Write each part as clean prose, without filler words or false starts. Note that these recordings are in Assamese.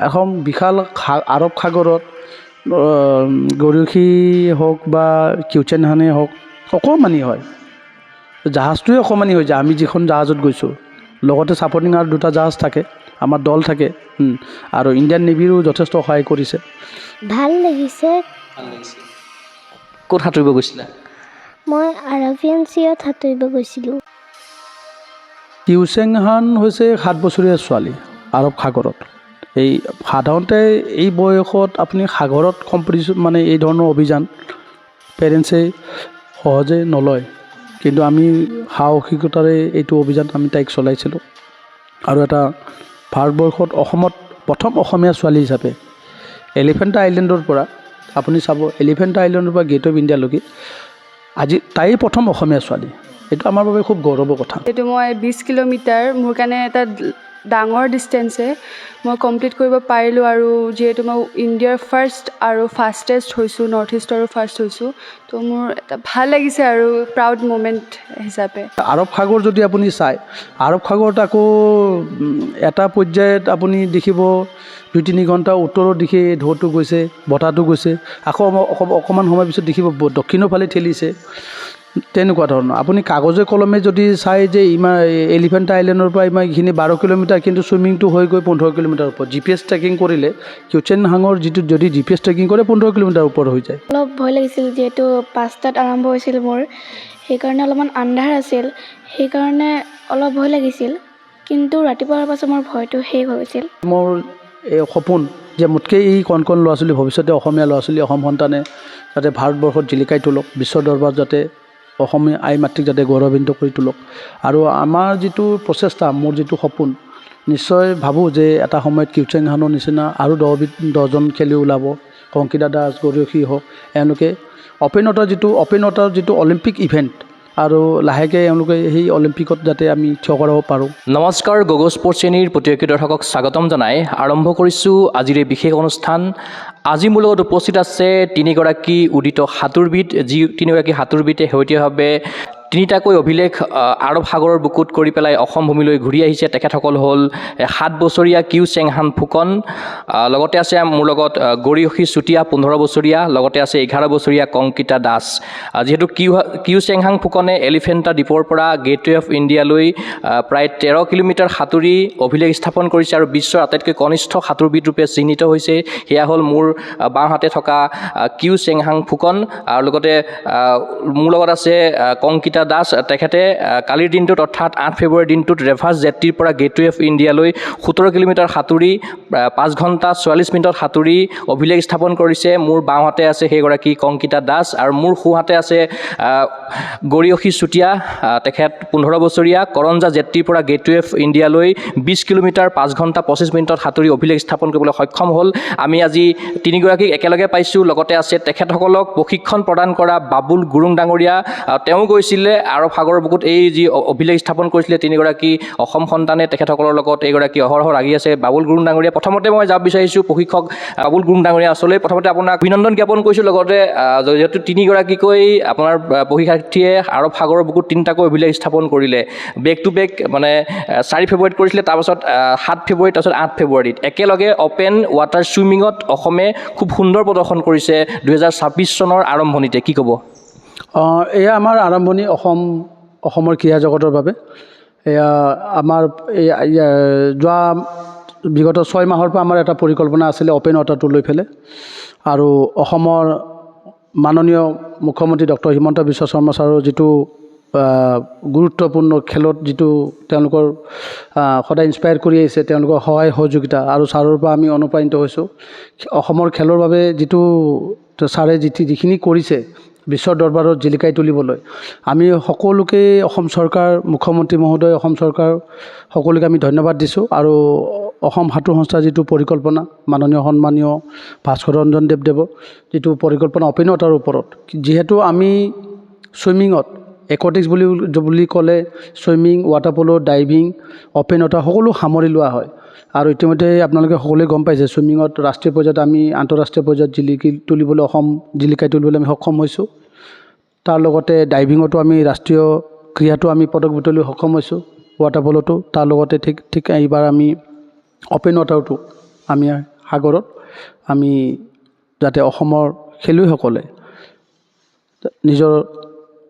এখন বিশাল আৰৱ সাগৰত গৰিয়সী হওক বা কিউচেনহানে হওক অকণমানি হয়, জাহাজটোৱে অকণমানি হৈ যায়। আমি যিখন জাহাজত গৈছোঁ লগতে ছাপৰ্টিং আৰু দুটা জাহাজ থাকে, আমাৰ দল থাকে, আৰু ইণ্ডিয়ান নেভিৰো যথেষ্ট সহায় কৰিছে। ভাল লাগিছে। ক'ত সাঁতুৰিব গৈছিলা? মই আৰাবিয়ান চিত সাঁতুৰিব গৈছিলোঁ। কিউচেনহান হৈছে 7 বছৰীয়া ছোৱালী আৰৱ সাগৰত। এই সাধাৰণতে এই বয়সত আপুনি সাগৰত কম্পিটিশ্যন মানে এই ধৰণৰ অভিযান পেৰেণ্টছে সহজে নলয়, কিন্তু আমি সাহসিকতাৰে এইটো অভিযান আমি তাইক চলাইছিলোঁ। আৰু এটা ভাৰতবৰ্ষত অসমত প্ৰথম অসমীয়া ছোৱালী হিচাপে এলিফেণ্টা আইলেণ্ডৰ পৰা আপুনি চাব, এলিফেণ্টা আইলেণ্ডৰ পৰা গেট অফ ইণ্ডিয়ালৈকে আজি তাই প্ৰথম অসমীয়া ছোৱালী। এইটো আমাৰ বাবে খুব গৌৰৱৰ কথা। এইটো মই 20 কিলোমিটাৰ মোৰ কাৰণে এটা ডাঙৰ ডিষ্টেঞ্চে মই কমপ্লিট কৰিব পাৰিলোঁ। আৰু যিহেতু মই ইণ্ডিয়াৰ ফাৰ্ষ্ট আৰু ফাষ্টেষ্ট হৈছোঁ, নৰ্থ ইষ্টৰো ফাৰ্ষ্ট হৈছোঁ, তো মোৰ এটা ভাল লাগিছে আৰু প্ৰাউড মুমেণ্ট হিচাপে। আৰৱ সাগৰ যদি আপুনি চায়, আৰৱ সাগৰত আকৌ এটা পৰ্যায়ত আপুনি দেখিব 2-3 ঘণ্টা উত্তৰৰ দিশে ঢৌটো গৈছে, বতাহটো গৈছে, আকৌ অকণমান সময়ৰ পিছত দেখিব দক্ষিণৰ ফালে ঠেলিছে, তেনেকুৱা ধৰণৰ। আপুনি কাগজে কলমে যদি চায় যে ইমান এলিফেণ্টা আইলেণ্ডৰ পৰা ইমান এইখিনি 12 কিলোমিটাৰ, কিন্তু ছুইমিংটো হৈ গৈ 15 কিলোমিটাৰ ওপৰত। GPS ট্ৰেকিং কৰিলে কিউচেনহানৰ যিটো যদি GPS ট্ৰেকিং কৰে 15 কিলোমিটাৰ ওপৰত হৈ যায়। অলপ ভয় লাগিছিল, যিহেতু 5টাত আৰম্ভ হৈছিল মোৰ, সেইকাৰণে অলপমান আন্ধাৰ আছিল, সেইকাৰণে অলপ ভয় লাগিছিল। কিন্তু ৰাতিপুৱা হোৱাৰ পাছত মোৰ ভয়টো শেষ হৈ গৈছিল। মোৰ এই সপোন যে মোতকৈ এই কণ ল'ৰা ছোৱালী, ভৱিষ্যতে অসমীয়া ল'ৰা ছোৱালী, অসম সন্তানে যাতে ভাৰতবৰ্ষত জিলিকাই তোলক, বিশ্বৰ দৰবাৰত যাতে অসমীয়া আই মাতৃক যাতে গৌৰৱান্বিত কৰি তোলক। আৰু আমাৰ যিটো প্ৰচেষ্টা, মোৰ যিটো সপোন, নিশ্চয় ভাবোঁ যে এটা সময়ত কিউচেনহানৰ নিচিনা আৰু 10জন খেলি ওলাব, কংকিতা দাস, গৰিয়সী হওক, এওঁলোকে অপেন ৱাটাৰ যিটো অলিম্পিক ইভেণ্ট, আৰু লাহেকৈ এওঁলোকে সেই অলিম্পিকত যাতে আমি থিয় কৰাব পাৰোঁ। নমস্কাৰ, গগ' স্পৰ্টছ শ্ৰেণীৰ প্ৰতিয়োগী দৰ্শকক স্বাগতম জনাই আৰম্ভ কৰিছোঁ আজিৰ এই বিশেষ অনুষ্ঠান। আজি মোৰ লগত উপস্থিত আছে 3গৰাকী উদিত সাঁতোৰবিদ, যি 3গৰাকী সাঁতোৰবিদে শেহতীয়াভাৱে 3টাকৈ অভিলেখ আৰৱ সাগৰৰ বুকুত কৰি পেলাই অসম ভূমিলৈ ঘূৰি আহিছে। তেখেতসকল হ'ল 7 বছৰীয়া কিউচেনহান ফুকন, লগতে আছে মোৰ লগত গৰিয়সী চুতীয়া 15 বছৰীয়া, লগতে আছে 11 বছৰীয়া কংকিতা দাস। যিহেতু কিউচেনহান ফুকনে এলিফেণ্টা দ্বীপৰ পৰা গেটৱে অফ ইণ্ডিয়ালৈ প্ৰায় 13 কিলোমিটাৰ সাঁতুৰি অভিলেখ স্থাপন কৰিছে আৰু বিশ্বৰ আটাইতকৈ কনিষ্ঠ সাঁতোৰবিদ ৰূপে চিহ্নিত হৈছে। সেয়া হ'ল মোৰ বাওঁহাতে থকা কিউচেনহান ফুকন, আৰু লগতে মোৰ লগত আছে কংকিতা দাস। তেখেতে কালিৰ দিনটোত অৰ্থাৎ 8 ফেব্ৰুৱাৰীৰ দিনটোত ৰেভাছ জেটীৰ পৰা গেটৱে অফ ইণ্ডিয়ালৈ 17 কিলোমিটাৰ সাঁতুৰি 5 ঘণ্টা 44 মিনিটত সাঁতুৰি অভিলেখ স্থাপন কৰিছে। মোৰ বাওঁহাতে আছে সেইগৰাকী কংকিতা দাস, আৰু মোৰ সোঁহাতে আছে গৰিয়সী চুতীয়া, তেখেত 15 বছৰীয়া, কৰঞ্জা জেটীৰ পৰা গেটৱে অফ ইণ্ডিয়ালৈ 20 কিলোমিটাৰ 5 ঘণ্টা 25 মিনিটত সাঁতুৰি অভিলেখ স্থাপন কৰিবলৈ সক্ষম হ'ল। আমি আজি 3গৰাকীক একেলগে পাইছোঁ। লগতে আছে তেখেতসকলক প্ৰশিক্ষণ প্ৰদান কৰা বাবুল গুৰুং ডাঙৰীয়া, তেওঁ গৈছিলে আৰৱ সাগৰৰ বুকুত এই যি অভিলেখ স্থাপন কৰিছিলে 3গৰাকী অসম সন্তানে। তেখেতসকলৰ লগত এইগৰাকী অহৰহ লাগি আছে বাবুল গুৰুং ডাঙৰীয়া। প্ৰথমতে মই যাব বিচাৰিছোঁ প্ৰশিক্ষক বাবুল গুৰুং ডাঙৰীয়া ওচৰলৈ। প্ৰথমতে আপোনাক অভিনন্দন জ্ঞাপন কৰিছোঁ। লগতে যিহেতু 3গৰাকীকৈ আপোনাৰ প্ৰশিক্ষাৰ্থীয়ে আৰৱ সাগৰৰ বুকুত 3টাকৈ অভিলেখ স্থাপন কৰিলে, বেক টু বেক, মানে 4 ফেব্ৰুৱাৰীত কৰিছিলে, তাৰপাছত 7 ফেব্ৰুৱাৰীত, তাৰপাছত 8 ফেব্ৰুৱাৰীত একেলগে অপেন ৱাটাৰ ছুইমিঙত অসমে খুব সুন্দৰ প্ৰদৰ্শন কৰিছে 2026 চনৰ আৰম্ভণিতে। কি ক'ব? এয়া আমাৰ আৰম্ভণি অসমৰ ক্ৰীড়া জগতৰ বাবে। এয়া আমাৰ যোৱা বিগত 6 মাহৰ পৰা আমাৰ এটা পৰিকল্পনা আছিলে অপেন ৱাটাৰটো লৈ পেলাই, আৰু অসমৰ মাননীয় মুখ্যমন্ত্ৰী ডক্টৰ হিমন্ত বিশ্ব শৰ্মা ছাৰৰ যিটো গুৰুত্বপূৰ্ণ খেলত যিটো তেওঁলোকৰ সদায় ইনস্পায়াৰ কৰি আহিছে, তেওঁলোকৰ সহায় সহযোগিতা, আৰু ছাৰৰ পৰা আমি অনুপ্ৰাণিত হৈছোঁ। অসমৰ খেলৰ বাবে যিটো ছাৰে যিখিনি কৰিছে বিশ্বৰ দৰবাৰত জিলিকাই তুলিবলৈ, আমি সকলোকে অসম চৰকাৰ, মুখ্যমন্ত্ৰী মহোদয়, অসম চৰকাৰ সকলোকে আমি ধন্যবাদ দিছোঁ। আৰু অসম সাঁতোৰ সংস্থাৰ যিটো পৰিকল্পনা, মাননীয় সন্মানীয় ভাস্কৰ ৰঞ্জন দেৱদেৱৰ যিটো পৰিকল্পনা অপেন ৱাটাৰৰ ওপৰত, যিহেতু আমি ছুইমিঙত একটিক্স বুলি ক'লে swimming, water polo', diving, open water সকলো সামৰি লোৱা হয়। আৰু ইতিমধ্যে আপোনালোকে সকলোৱে গম পাইছে, ছুইমিঙত ৰাষ্ট্ৰীয় পৰ্যায়ত আমি আন্তঃৰাষ্ট্ৰীয় পৰ্যায়ত জিলিকাই তুলিবলৈ আমি সক্ষম হৈছোঁ। তাৰ লগতে ডাইভিঙতো আমি ৰাষ্ট্ৰীয় ক্ৰীড়াটো আমি পদক বুটলিবলৈ সক্ষম হৈছোঁ, ৱাটাৰ প'লতো। তাৰ লগতে ঠিক এইবাৰ আমি অপেন ৱাটাৰটো আমি সাগৰত আমি যাতে অসমৰ খেলুৱৈসকলে নিজৰ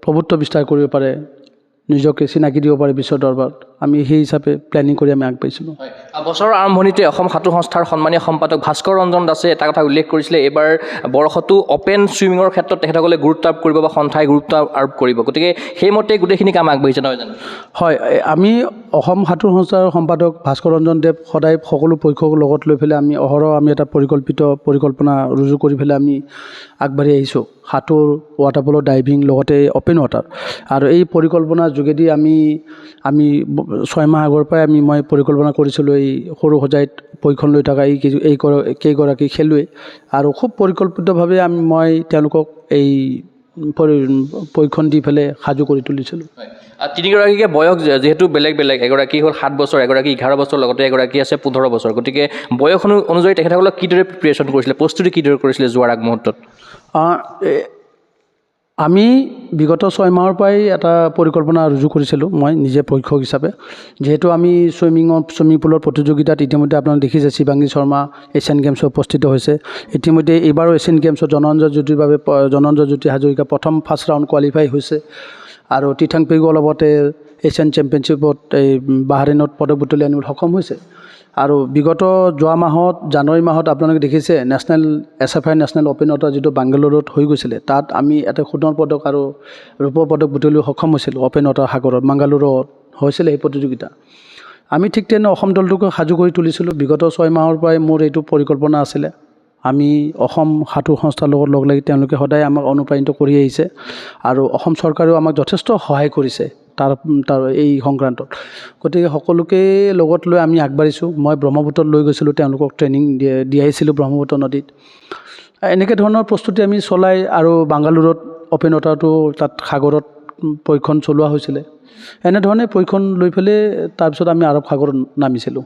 প্ৰভুত্ব বিস্তাৰ কৰিব পাৰে, নিজকে চিনাকি দিব পাৰে বিশ্ব দৰবাৰত, আমি সেই হিচাপে প্লেনিং কৰি আমি আগবাঢ়িছিলোঁ। বছৰৰ আৰম্ভণিতে অসম সাঁতোৰ সংস্থাৰ সন্মানীয় সম্পাদক ভাস্কৰ ৰঞ্জন দাসে এটা কথা উল্লেখ কৰিছিলে, এইবাৰ বৰ্ষতো অ'পেন ছুইমিঙৰ ক্ষেত্ৰত তেখেতসকলে গুৰুত্ব আৰোপ কৰিব বা সন্থাই গুৰুত্ব আৰোপ কৰিব, গতিকে সেইমতে গোটেইখিনি কাম আগবাঢ়িছে নহয় জানো? হয়, আমি অসম সাঁতোৰ সংস্থাৰ সম্পাদক ভাস্কৰ ৰঞ্জন দেৱ সদায় সকলো পক্ষক লগত লৈ পেলাই আমি অহৰহ আমি এটা পৰিকল্পনা ৰুজু কৰি পেলাই আমি আগবাঢ়ি আহিছোঁ। সাঁতোৰ, ৱাটাৰ পল', ডাইভিং, লগতে অ'পেন ৱাটাৰ। আৰু এই পৰিকল্পনাৰ যোগেদি আমি 6 মাহ আগৰ পৰাই মই পৰিকল্পনা কৰিছিলোঁ এই সৰু সজাইত প্ৰশিক্ষণ লৈ থকা এই কেইগৰাকী খেলুৱৈ, আৰু খুব পৰিকল্পিতভাৱে মই তেওঁলোকক এই প্ৰশিক্ষণ দি পেলাই সাজু কৰি তুলিছিলোঁ। তিনিগৰাকীকে বয়স যিহেতু বেলেগ বেলেগ, এগৰাকী হ'ল 7 বছৰ, এগৰাকী 11 বছৰ, লগতে এগৰাকী আছে 15 বছৰ, গতিকে বয়স অনুযায়ী তেখেতসকলক কিদৰে প্ৰিপেৰেশ্যন কৰিছিলে, প্ৰস্তুতি কিদৰে কৰিছিলে যোৱাৰ আগমুহূৰ্তত? আমি বিগত 6 মাহৰ পৰাই এটা পৰিকল্পনা ৰুজু কৰিছিলোঁ, মই নিজে প্ৰশিক্ষক হিচাপে। যিহেতু আমি ছুইমিং পুলৰ প্ৰতিযোগিতাত ইতিমধ্যে আপোনালোকে দেখিছে শিৱাংগী শৰ্মা এছিয়ান গেমছত উপস্থিত হৈছে। ইতিমধ্যে এইবাৰো এছিয়ান গেমছত জনঞ্জন জ্যোতি হাজৰিকা ফাৰ্ষ্ট ৰাউণ্ড কোৱালিফাই হৈছে, আৰু তীথাং পেগু অলপতে এছিয়ান চেম্পিয়নশ্বিপত এই বাহৰেইনত পদক বুটলি আনিবলৈ সক্ষম হৈছে। আৰু বিগত যোৱা মাহত জানুৱাৰী মাহত আপোনালোকে দেখিছে SFI নেশ্যনেল অ'পেন ৱাটাৰ যিটো বাংগালুৰুত হৈ গৈছিলে, তাত আমি এটা সোণৰ পদক আৰু ৰূপৰ পদক বুটলিবলৈ সক্ষম হৈছিলোঁ। অ'পেন ৱাটাৰ সাগৰত বাংগালুৰুত হৈছিলে সেই প্ৰতিযোগিতা। আমি ঠিক তেনে অসম দলটোক সাজু কৰি তুলিছিলোঁ। বিগত 6 মাহৰ পৰাই মোৰ এইটো পৰিকল্পনা আছিলে। আমি অসম সাঁতোৰ সংস্থাৰ লগত লগ লাগি তেওঁলোকে সদায় আমাক অনুপ্ৰাণিত কৰি আহিছে, আৰু অসম চৰকাৰেও আমাক যথেষ্ট সহায় কৰিছে তাৰ এই সংক্ৰান্তত। গতিকে সকলোকে লগত লৈ আমি আগবাঢ়িছোঁ। মই ব্ৰহ্মপুত্ৰত লৈ গৈছিলোঁ, তেওঁলোকক ট্ৰেইনিং দিয়াইছিলোঁ ব্ৰহ্মপুত্ৰ নদীত। এনেকৈ ধৰণৰ প্ৰস্তুতি আমি চলাই, আৰু বাংগালুৰুত অ'পেন ৱাটাৰটো তাত সাগৰত প্ৰশিক্ষণ চলোৱা হৈছিলে। এনেধৰণে প্ৰশিক্ষণ লৈ পেলাই তাৰপিছত আমি আৰৱ সাগৰত নামিছিলোঁ।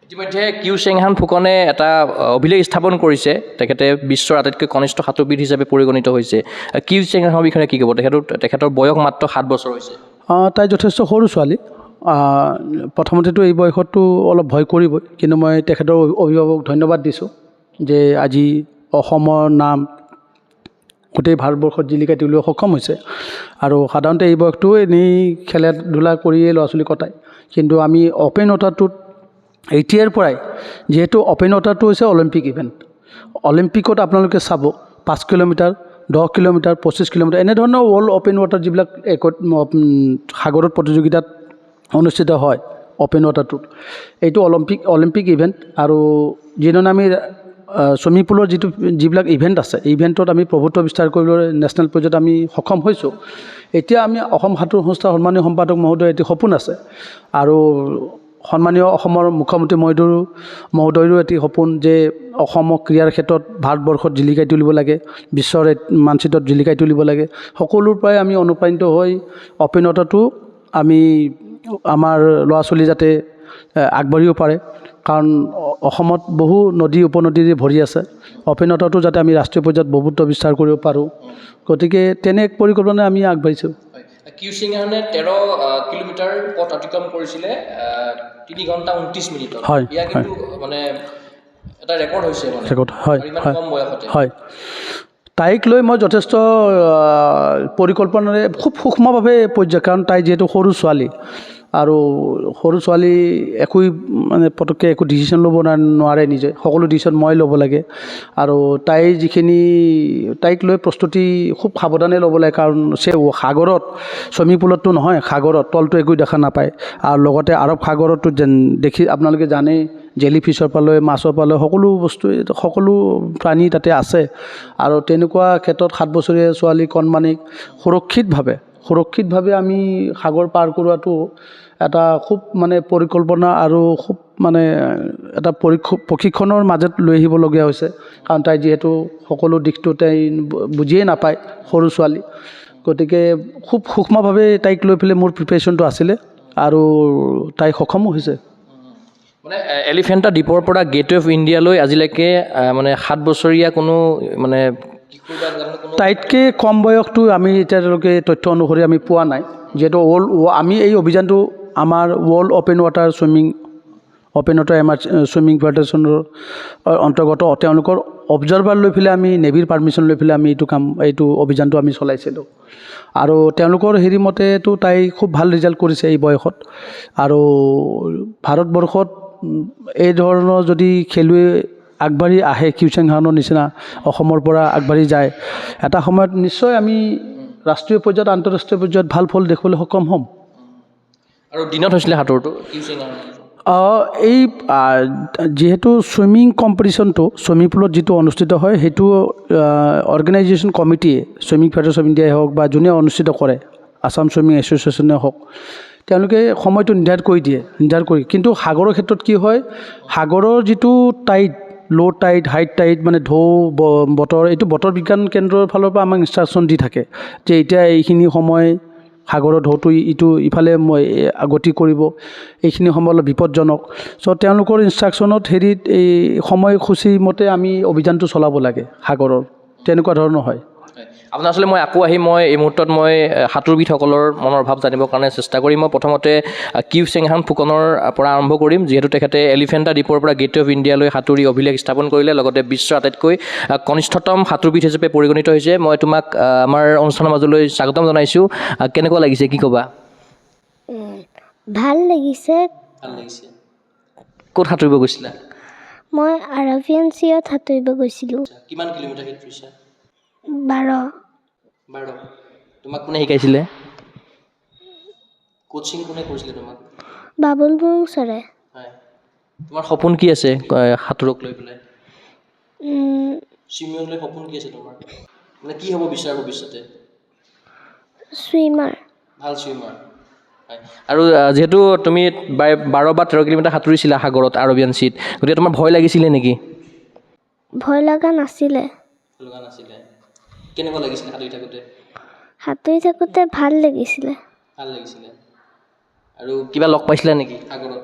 ইতিমধ্যে কিউ চেংহান ফুকনে এটা অভিলেখ স্থাপন কৰিছে, তেখেতে বিশ্বৰ আটাইতকৈ কনিষ্ঠ সাঁতোৰবিদ হিচাপে পৰিগণিত হৈছে। কিউ চেংহানৰ বিষয়ে কি ক'ব? তেখেতৰ বয়স মাত্ৰ 7 বছৰ হৈছে। তাই যথেষ্ট সৰু ছোৱালী। প্ৰথমতেতো এই বয়সততো অলপ ভয় কৰিবই, কিন্তু মই তেখেতৰ অভিভাৱক ধন্যবাদ দিছোঁ যে আজি অসমৰ নাম গোটেই ভাৰতবৰ্ষত জিলিকাই তুলিব সক্ষম হৈছে। আৰু সাধাৰণতে এই বয়সটো এনেই খেলা ধূলা কৰিয়েই ল'ৰা ছোৱালী কটায়, কিন্তু আমি অ'পেন ৱাটাৰটোত এতিয়াৰ পৰাই, যিহেতু অ'পেন ৱাটাৰটো হৈছে অলিম্পিক ইভেণ্ট, অলিম্পিকত আপোনালোকে চাব 5 কিলোমিটাৰ, 10 কিলোমিটাৰ, 25 কিলোমিটাৰ এনেধৰণৰ ৱৰ্ল্ড অ'পেন ৱাটাৰ যিবিলাক সাগৰত প্ৰতিযোগিতাত অনুষ্ঠিত হয় অ'পেন ৱাটাৰটোত, এইটো অলিম্পিক ইভেণ্ট। আৰু যিধৰণে আমি ছুইমিং পুলৰ যিবিলাক ইভেণ্ট আছে, এই ইভেণ্টত আমি প্ৰভুত্ব বিস্তাৰ কৰিবলৈ নেশ্যনেল পৰ্যায়ত আমি সক্ষম হৈছোঁ। এতিয়া আমি অসম সাঁতোৰ সংস্থাৰ সন্মানীয় সম্পাদক মহোদয়ৰ এটি সপোন আছে, আৰু সন্মানীয় অসমৰ মুখ্যমন্ত্ৰী মহোদয়ৰো এটি সপোন যে অসমক ক্ৰীড়াৰ ক্ষেত্ৰত ভাৰতবৰ্ষত জিলিকাই তুলিব লাগে, বিশ্বৰ মানচিত্ৰত জিলিকাই তুলিব লাগে। সকলোৰ পৰাই আমি অনুপ্ৰাণিত হৈ অ'পেন ৱাটাৰটো আমি আমাৰ ল'ৰা ছোৱালী যাতে আগবাঢ়িব পাৰে, কাৰণ অসমত বহু নদী উপনদীৰে ভৰি আছে। অ'পেন ৱাটাৰটো যাতে আমি ৰাষ্ট্ৰীয় পৰ্যায়ত প্ৰভুত্ব বিস্তাৰ কৰিব পাৰোঁ, গতিকে তেনে এক পৰিকল্পনাৰে আমি আগবাঢ়িছোঁ। কিউ চেংহানে 13 কিলোমিটাৰ পথ অতিক্ৰম কৰিছিলে 3 ঘণ্টা 29 মিনিটত। হয়, ইয়াৰ কিন্তু মানে এটা ৰেকৰ্ড হৈছে, হয়। তাইক লৈ মই যথেষ্ট পৰিকল্পনাৰে খুব সূক্ষ্মভাৱে কাৰণ তাই যিহেতু সৰু ছোৱালী, আৰু সৰু ছোৱালী মানে পটককৈ একো ডিচিশ্যন ল'ব নোৱাৰে নিজে, সকলো ডিচিশ্যন মই ল'ব লাগে। আৰু তাইক লৈ প্ৰস্তুতি খুব সাৱধানে ল'ব লাগে, কাৰণ সাগৰত ছুইমিং পুলততো নহয়, সাগৰত তলটো একো দেখা নাপায়। আৰু লগতে আৰৱ সাগৰতো আপোনালোকে জানেই, জেলি ফিছৰ পৰা লৈ মাছৰ পৰা লৈ সকলো প্ৰাণী তাতে আছে। আৰু তেনেকুৱা ক্ষেত্ৰত 7 বছৰীয়া ছোৱালী কণমানিক সুৰক্ষিতভাৱে আমি সাগৰ পাৰ কৰোৱাটো এটা খুব মানে পৰিকল্পনা আৰু খুব মানে এটা প্ৰশিক্ষণৰ মাজত লৈ আহিবলগীয়া হৈছে, কাৰণ তাই যিহেতু সকলো দিশটো তাই বুজিয়ে নাপায়, সৰু ছোৱালী। গতিকে খুব সূক্ষ্মভাৱে তাইক লৈ পেলাই মোৰ প্ৰিপেৰেশ্যনটো আছিলে, আৰু তাই সক্ষমো হৈছে। মানে এলিফেণ্টা দ্বীপৰ পৰা গেটৱে অফ ইণ্ডিয়ালৈ আজিলৈকে মানে 7 বছৰীয়া কোনো মানে তাইতকৈ কম বয়সটো আমি এতিয়ালৈকে তথ্য অনুসৰি আমি পোৱা নাই, যিহেতু আমি এই অভিযানটো আমাৰ world open water swimming open water ছুইমিং ফেডাৰেশ্যনৰ অন্তৰ্গত তেওঁলোকৰ অবজাৰ্ভাৰ লৈ পেলাই আমি নেভিৰ পাৰ্মিশ্যন লৈ পেলাই আমি এইটো অভিযানটো আমি চলাইছিলোঁ আৰু তেওঁলোকৰ হেৰি মতেতো তাই খুব ভাল ৰিজাল্ট কৰিছে এই বয়সত আৰু ভাৰতবৰ্ষত এই ধৰণৰ যদি খেলুৱৈ আগবাঢ়ি আহে কিউ চেংহানৰ নিচিনা অসমৰ পৰা আগবাঢ়ি যায় এটা সময়ত নিশ্চয় আমি ৰাষ্ট্ৰীয় পৰ্যায়ত আন্তঃৰাষ্ট্ৰীয় পৰ্যায়ত ভাল ফল দেখিবলৈ সক্ষম হ'ম আৰু দিনত হৈছিলে সাঁতোৰটো এই যিহেতু ছুইমিং কম্পিটিশ্যনটো ছুইমিং পুলত যিটো অনুষ্ঠিত হয় সেইটো অৰ্গেনাইজেশ্যন কমিটিয়ে ছুইমিং ফেডাৰেশ্যন অফ ইণ্ডিয়াই হওক বা যোনে অনুষ্ঠিত কৰে আছাম ছুইমিং এছ'চিয়েশ্যনে হওক তেওঁলোকে সময়টো নিৰ্ধাৰণ কৰি কিন্তু সাগৰৰ ক্ষেত্ৰত কি হয় সাগৰৰ যিটো টাইড ল' টাইড হাই টাইড মানে ঢৌ বতৰ এইটো বতৰ বিজ্ঞান কেন্দ্ৰৰ ফালৰ পৰা আমাক ইনষ্ট্ৰাকশ্যন দি থাকে যে এতিয়া এইখিনি সময় সাগৰৰ ঢৌটো ইফালে গতি কৰিব এইখিনি সময় অলপ বিপদজনক চ' তেওঁলোকৰ ইনষ্ট্ৰাকশ্যনত হেৰিত এই সময়সূচী মতে আমি অভিযানটো চলাব লাগে সাগৰৰ তেনেকুৱা ধৰণৰ হয় আপোনাৰ আচলতে মই আকৌ আহি মই এই মুহূৰ্তত মই সাঁতোৰবিদসকলৰ মনৰ ভাৱ জানিবৰ কাৰণে চেষ্টা কৰিম মই প্ৰথমতে কিউ চেংহান ফুকনৰ পৰা আৰম্ভ কৰিম যিহেতু তেখেতে এলিফেণ্টা দ্বীপৰ পৰা গেটৱে অফ ইণ্ডিয়ালৈ সাঁতুৰি অভিলেখ স্থাপন কৰিলে লগতে বিশ্বৰ আটাইতকৈ কনিষ্ঠতম সাঁতোৰবিদ হিচাপে পৰিগণিত হৈছে মই তোমাক আমাৰ অনুষ্ঠানৰ মাজলৈ স্বাগতম জনাইছোঁ কেনেকুৱা লাগিছে কি ক'বা ভাল লাগিছে ক'ত সাঁতুৰিব গৈছিলা মই আৰাবিয়ান চিয়াত সাঁতুৰিব গৈছিলোঁ কিমান কিলোমিটাৰ সাঁতুৰিছা 12 তোমাক কোনে শিকাইছিলে কোচিং কোনে কৰিছিলে তোমাক বাবুল বড়ো ছাৰে হয় তোমাৰ সপোন কি আছে সাঁতোৰক লৈ পেলাই চুইমিঙক লৈ সপোন কি আছে তোমাৰ মানে কি হ'ব বিচাৰা ভৱিষ্যতে ছুইমাৰ ভাল চুইমাৰ হয় আৰু যিহেতু তুমি 12 বা 13 কিলোমিটাৰ সাঁতুৰিছিলা সাগৰত আৰবিয়ান চিত গতিকে তোমাৰ ভয় লাগিছিলে নেকি ভয় লগা নাছিলে লগা নাছিলে কেনেকুৱা লাগিছিলে সাঁতুৰি থাকোঁতে ভাল লাগিছিলে আৰু কিবা লগ পাইছিলা নেকি সাগৰত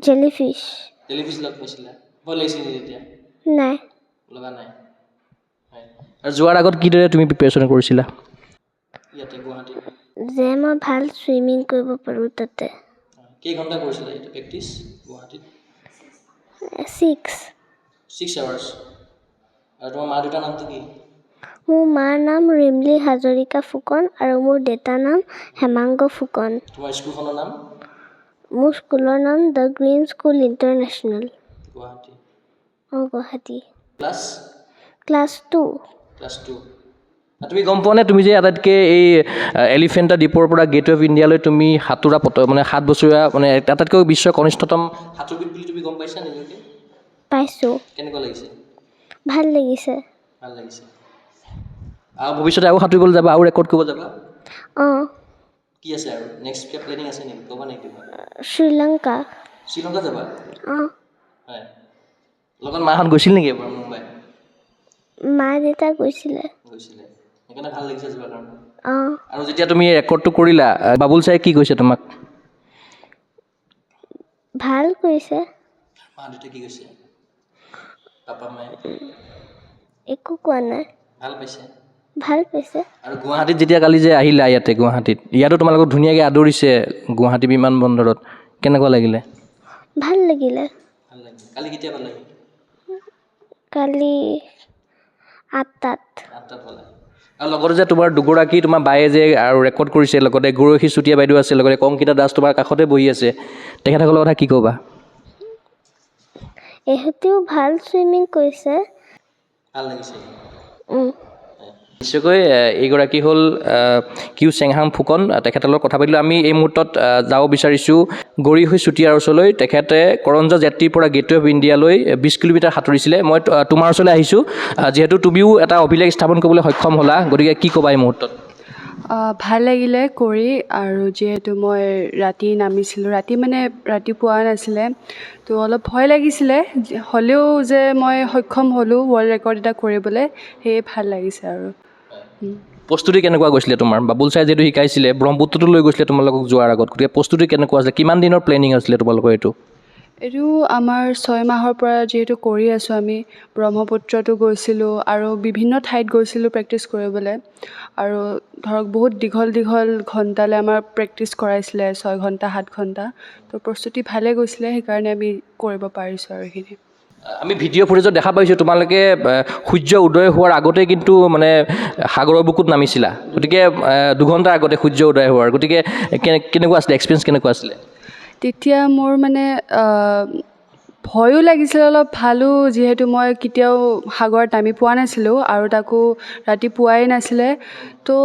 জেলিফিছ লগ পাইছিলা ভয় লাগিছিল নেকি তেতিয়া নাই লগা নাই হয় আৰু যোৱাৰ আগত কিদৰে তুমি প্ৰিপেৰেশ্যন কৰিছিলা ইয়াতে গুৱাহাটীত যে মই ভাল ছুইমিং কৰিব পাৰোঁ তাতে কেইঘণ্টা কৰিছিলা ইয়াতে প্ৰেক্টিছ গুৱাহাটীত 6 আৱাৰ্ছ আৰু তোমাৰ মা দেউতাৰ নামটো কি মোৰ মাৰ নাম ৰিমলি হাজৰিকা ফুকন আৰু মোৰ দেউতাৰ নাম হেমাংগ ফুকন তোমাৰ স্কুলখনৰ নাম মোৰ স্কুলৰ নাম the green school international Guwahati class 2 তুমি গম পোৱা নে তুমি যে আটাইতকৈ এই এলিফেণ্টা দ্বীপৰ পৰা গেটৱে অফ ইণ্ডিয়ালৈ তুমি সাঁতোৰা মানে 7 বছৰীয়া মানে আটাইতকৈ বিশ্বৰ কনিষ্ঠতম সাঁতোৰবিদ বুলি তুমি গম পাইছা নিজকে পাইছোঁ কেনেকুৱা লাগিছে ভাল লাগিছে আৰু ভৱিষ্যতে আৰু সাঁতুৰিবলৈ যাবা আৰু ৰেকৰ্ড কৰিব যাবা অঁ কি আছে আৰু নেক্সট কিবা প্লেনিং আছে নেকি ক'বা নেকি শ্ৰীলংকা যাবা অঁ হয় লগত মাহঁত গৈছিল নেকি এবাৰ মুম্বাই মা দেউতা গৈছিলে সেইকাৰণে ভাল লাগিছে যোৱাৰ কাৰণে অঁ আৰু যেতিয়া তুমি ৰেকৰ্ডটো কৰিলা বাবুল ছাৰে কি কৈছে তোমাক ভাল কৰিছে মা দেউতাই কি কৈছে পাপা মায়ে একো কোৱা নাই ভাল পাইছে আৰু গুৱাহাটীত যেতিয়া কালি যে আহিলা ইয়াতো তোমালোকক ধুনীয়াকৈ আদৰিছে গুৱাহাটী বিমানবন্দৰত কেনেকুৱা লাগিলে ভাল লাগিলে কালি কেতিয়া পালে কালি 8টাত আৰু লগতে যে তোমাৰ দুগৰাকী তোমাৰ বায়ে যে আৰু ৰেকৰ্ড কৰিছে লগতে গৌৰৱী চুতীয়া বাইদেউ আছে লগতে কংকিতা দাস তোমাৰ কাষতে বহি আছে তেখেতসকলৰ কথা কি ক'বা এহঁতেও ভাল ছুইমিং কৰিছে ভাল লাগিছে নিশ্চয়কৈ এইগৰাকী হ'ল কিউ চেংহাং ফুকন তেখেতৰ লগত কথা পাতিলোঁ আমি এই মুহূৰ্তত যাব বিচাৰিছোঁ গৌৰীহৈ চুতীয়াৰ ওচৰলৈ তেখেতে কৰঞ্জা জেটীৰ পৰা গেটৱে অফ ইণ্ডিয়ালৈ 20 কিলোমিটাৰ সাঁতুৰিছিলে মই তোমাৰ ওচৰলৈ আহিছোঁ যিহেতু তুমিও এটা অভিলেখ স্থাপন কৰিবলৈ সক্ষম হ'লা গতিকে কি ক'বা এই মুহূৰ্তত ভাল লাগিলে কৰি আৰু যিহেতু মই ৰাতি নামিছিলোঁ ৰাতি পোৱা নাছিলে তো অলপ ভয় লাগিছিলে হ'লেও যে মই সক্ষম হ'লোঁ ৱৰ্ল্ড ৰেকৰ্ড এটা কৰিবলৈ সেয়ে ভাল লাগিছে আৰু প্ৰস্তুতি কেনেকুৱা গৈছিলে তোমাৰ বাবুল ছাৰে যিহেতু শিকাইছিলে ব্ৰহ্মপুত্ৰতো লৈ গৈছিলে তোমালোকক যোৱাৰ আগত গতিকে প্ৰস্তুতি কেনেকুৱা আছিলে কিমান দিনৰ প্লেনিং আছিলে তোমালোকৰ এইটো আমাৰ 6 মাহৰ পৰা যিহেতু কৰি আছোঁ আমি ব্ৰহ্মপুত্ৰতো গৈছিলোঁ আৰু বিভিন্ন ঠাইত গৈছিলোঁ প্ৰেক্টিচ কৰিবলৈ আৰু ধৰক বহুত দীঘল দীঘল ঘণ্টালৈ আমাৰ প্ৰেক্টিচ কৰাইছিলে 6 ঘণ্টা 7 ঘণ্টা তো প্ৰস্তুতি ভালে গৈছিলে সেইকাৰণে আমি কৰিব পাৰিছোঁ আৰু এইখিনি আমি ভিডিঅ' ফুটেজত দেখা পাইছোঁ তোমালোকে সূৰ্য উদয় হোৱাৰ আগতে কিন্তু মানে সাগৰৰ বুকুত নামিছিলা গতিকে 2 ঘণ্টাৰ আগতে সূৰ্য উদয় হোৱাৰ গতিকে কেনেকুৱা আছিলে এক্সপিৰিয়েঞ্চ কেনেকুৱা আছিলে তেতিয়া মোৰ মানে ভয়ো লাগিছিলে অলপ ভালো যিহেতু মই কেতিয়াও সাগৰত নামি পোৱা নাছিলোঁ আৰু তাকো ৰাতি পোৱাই নাছিলে তো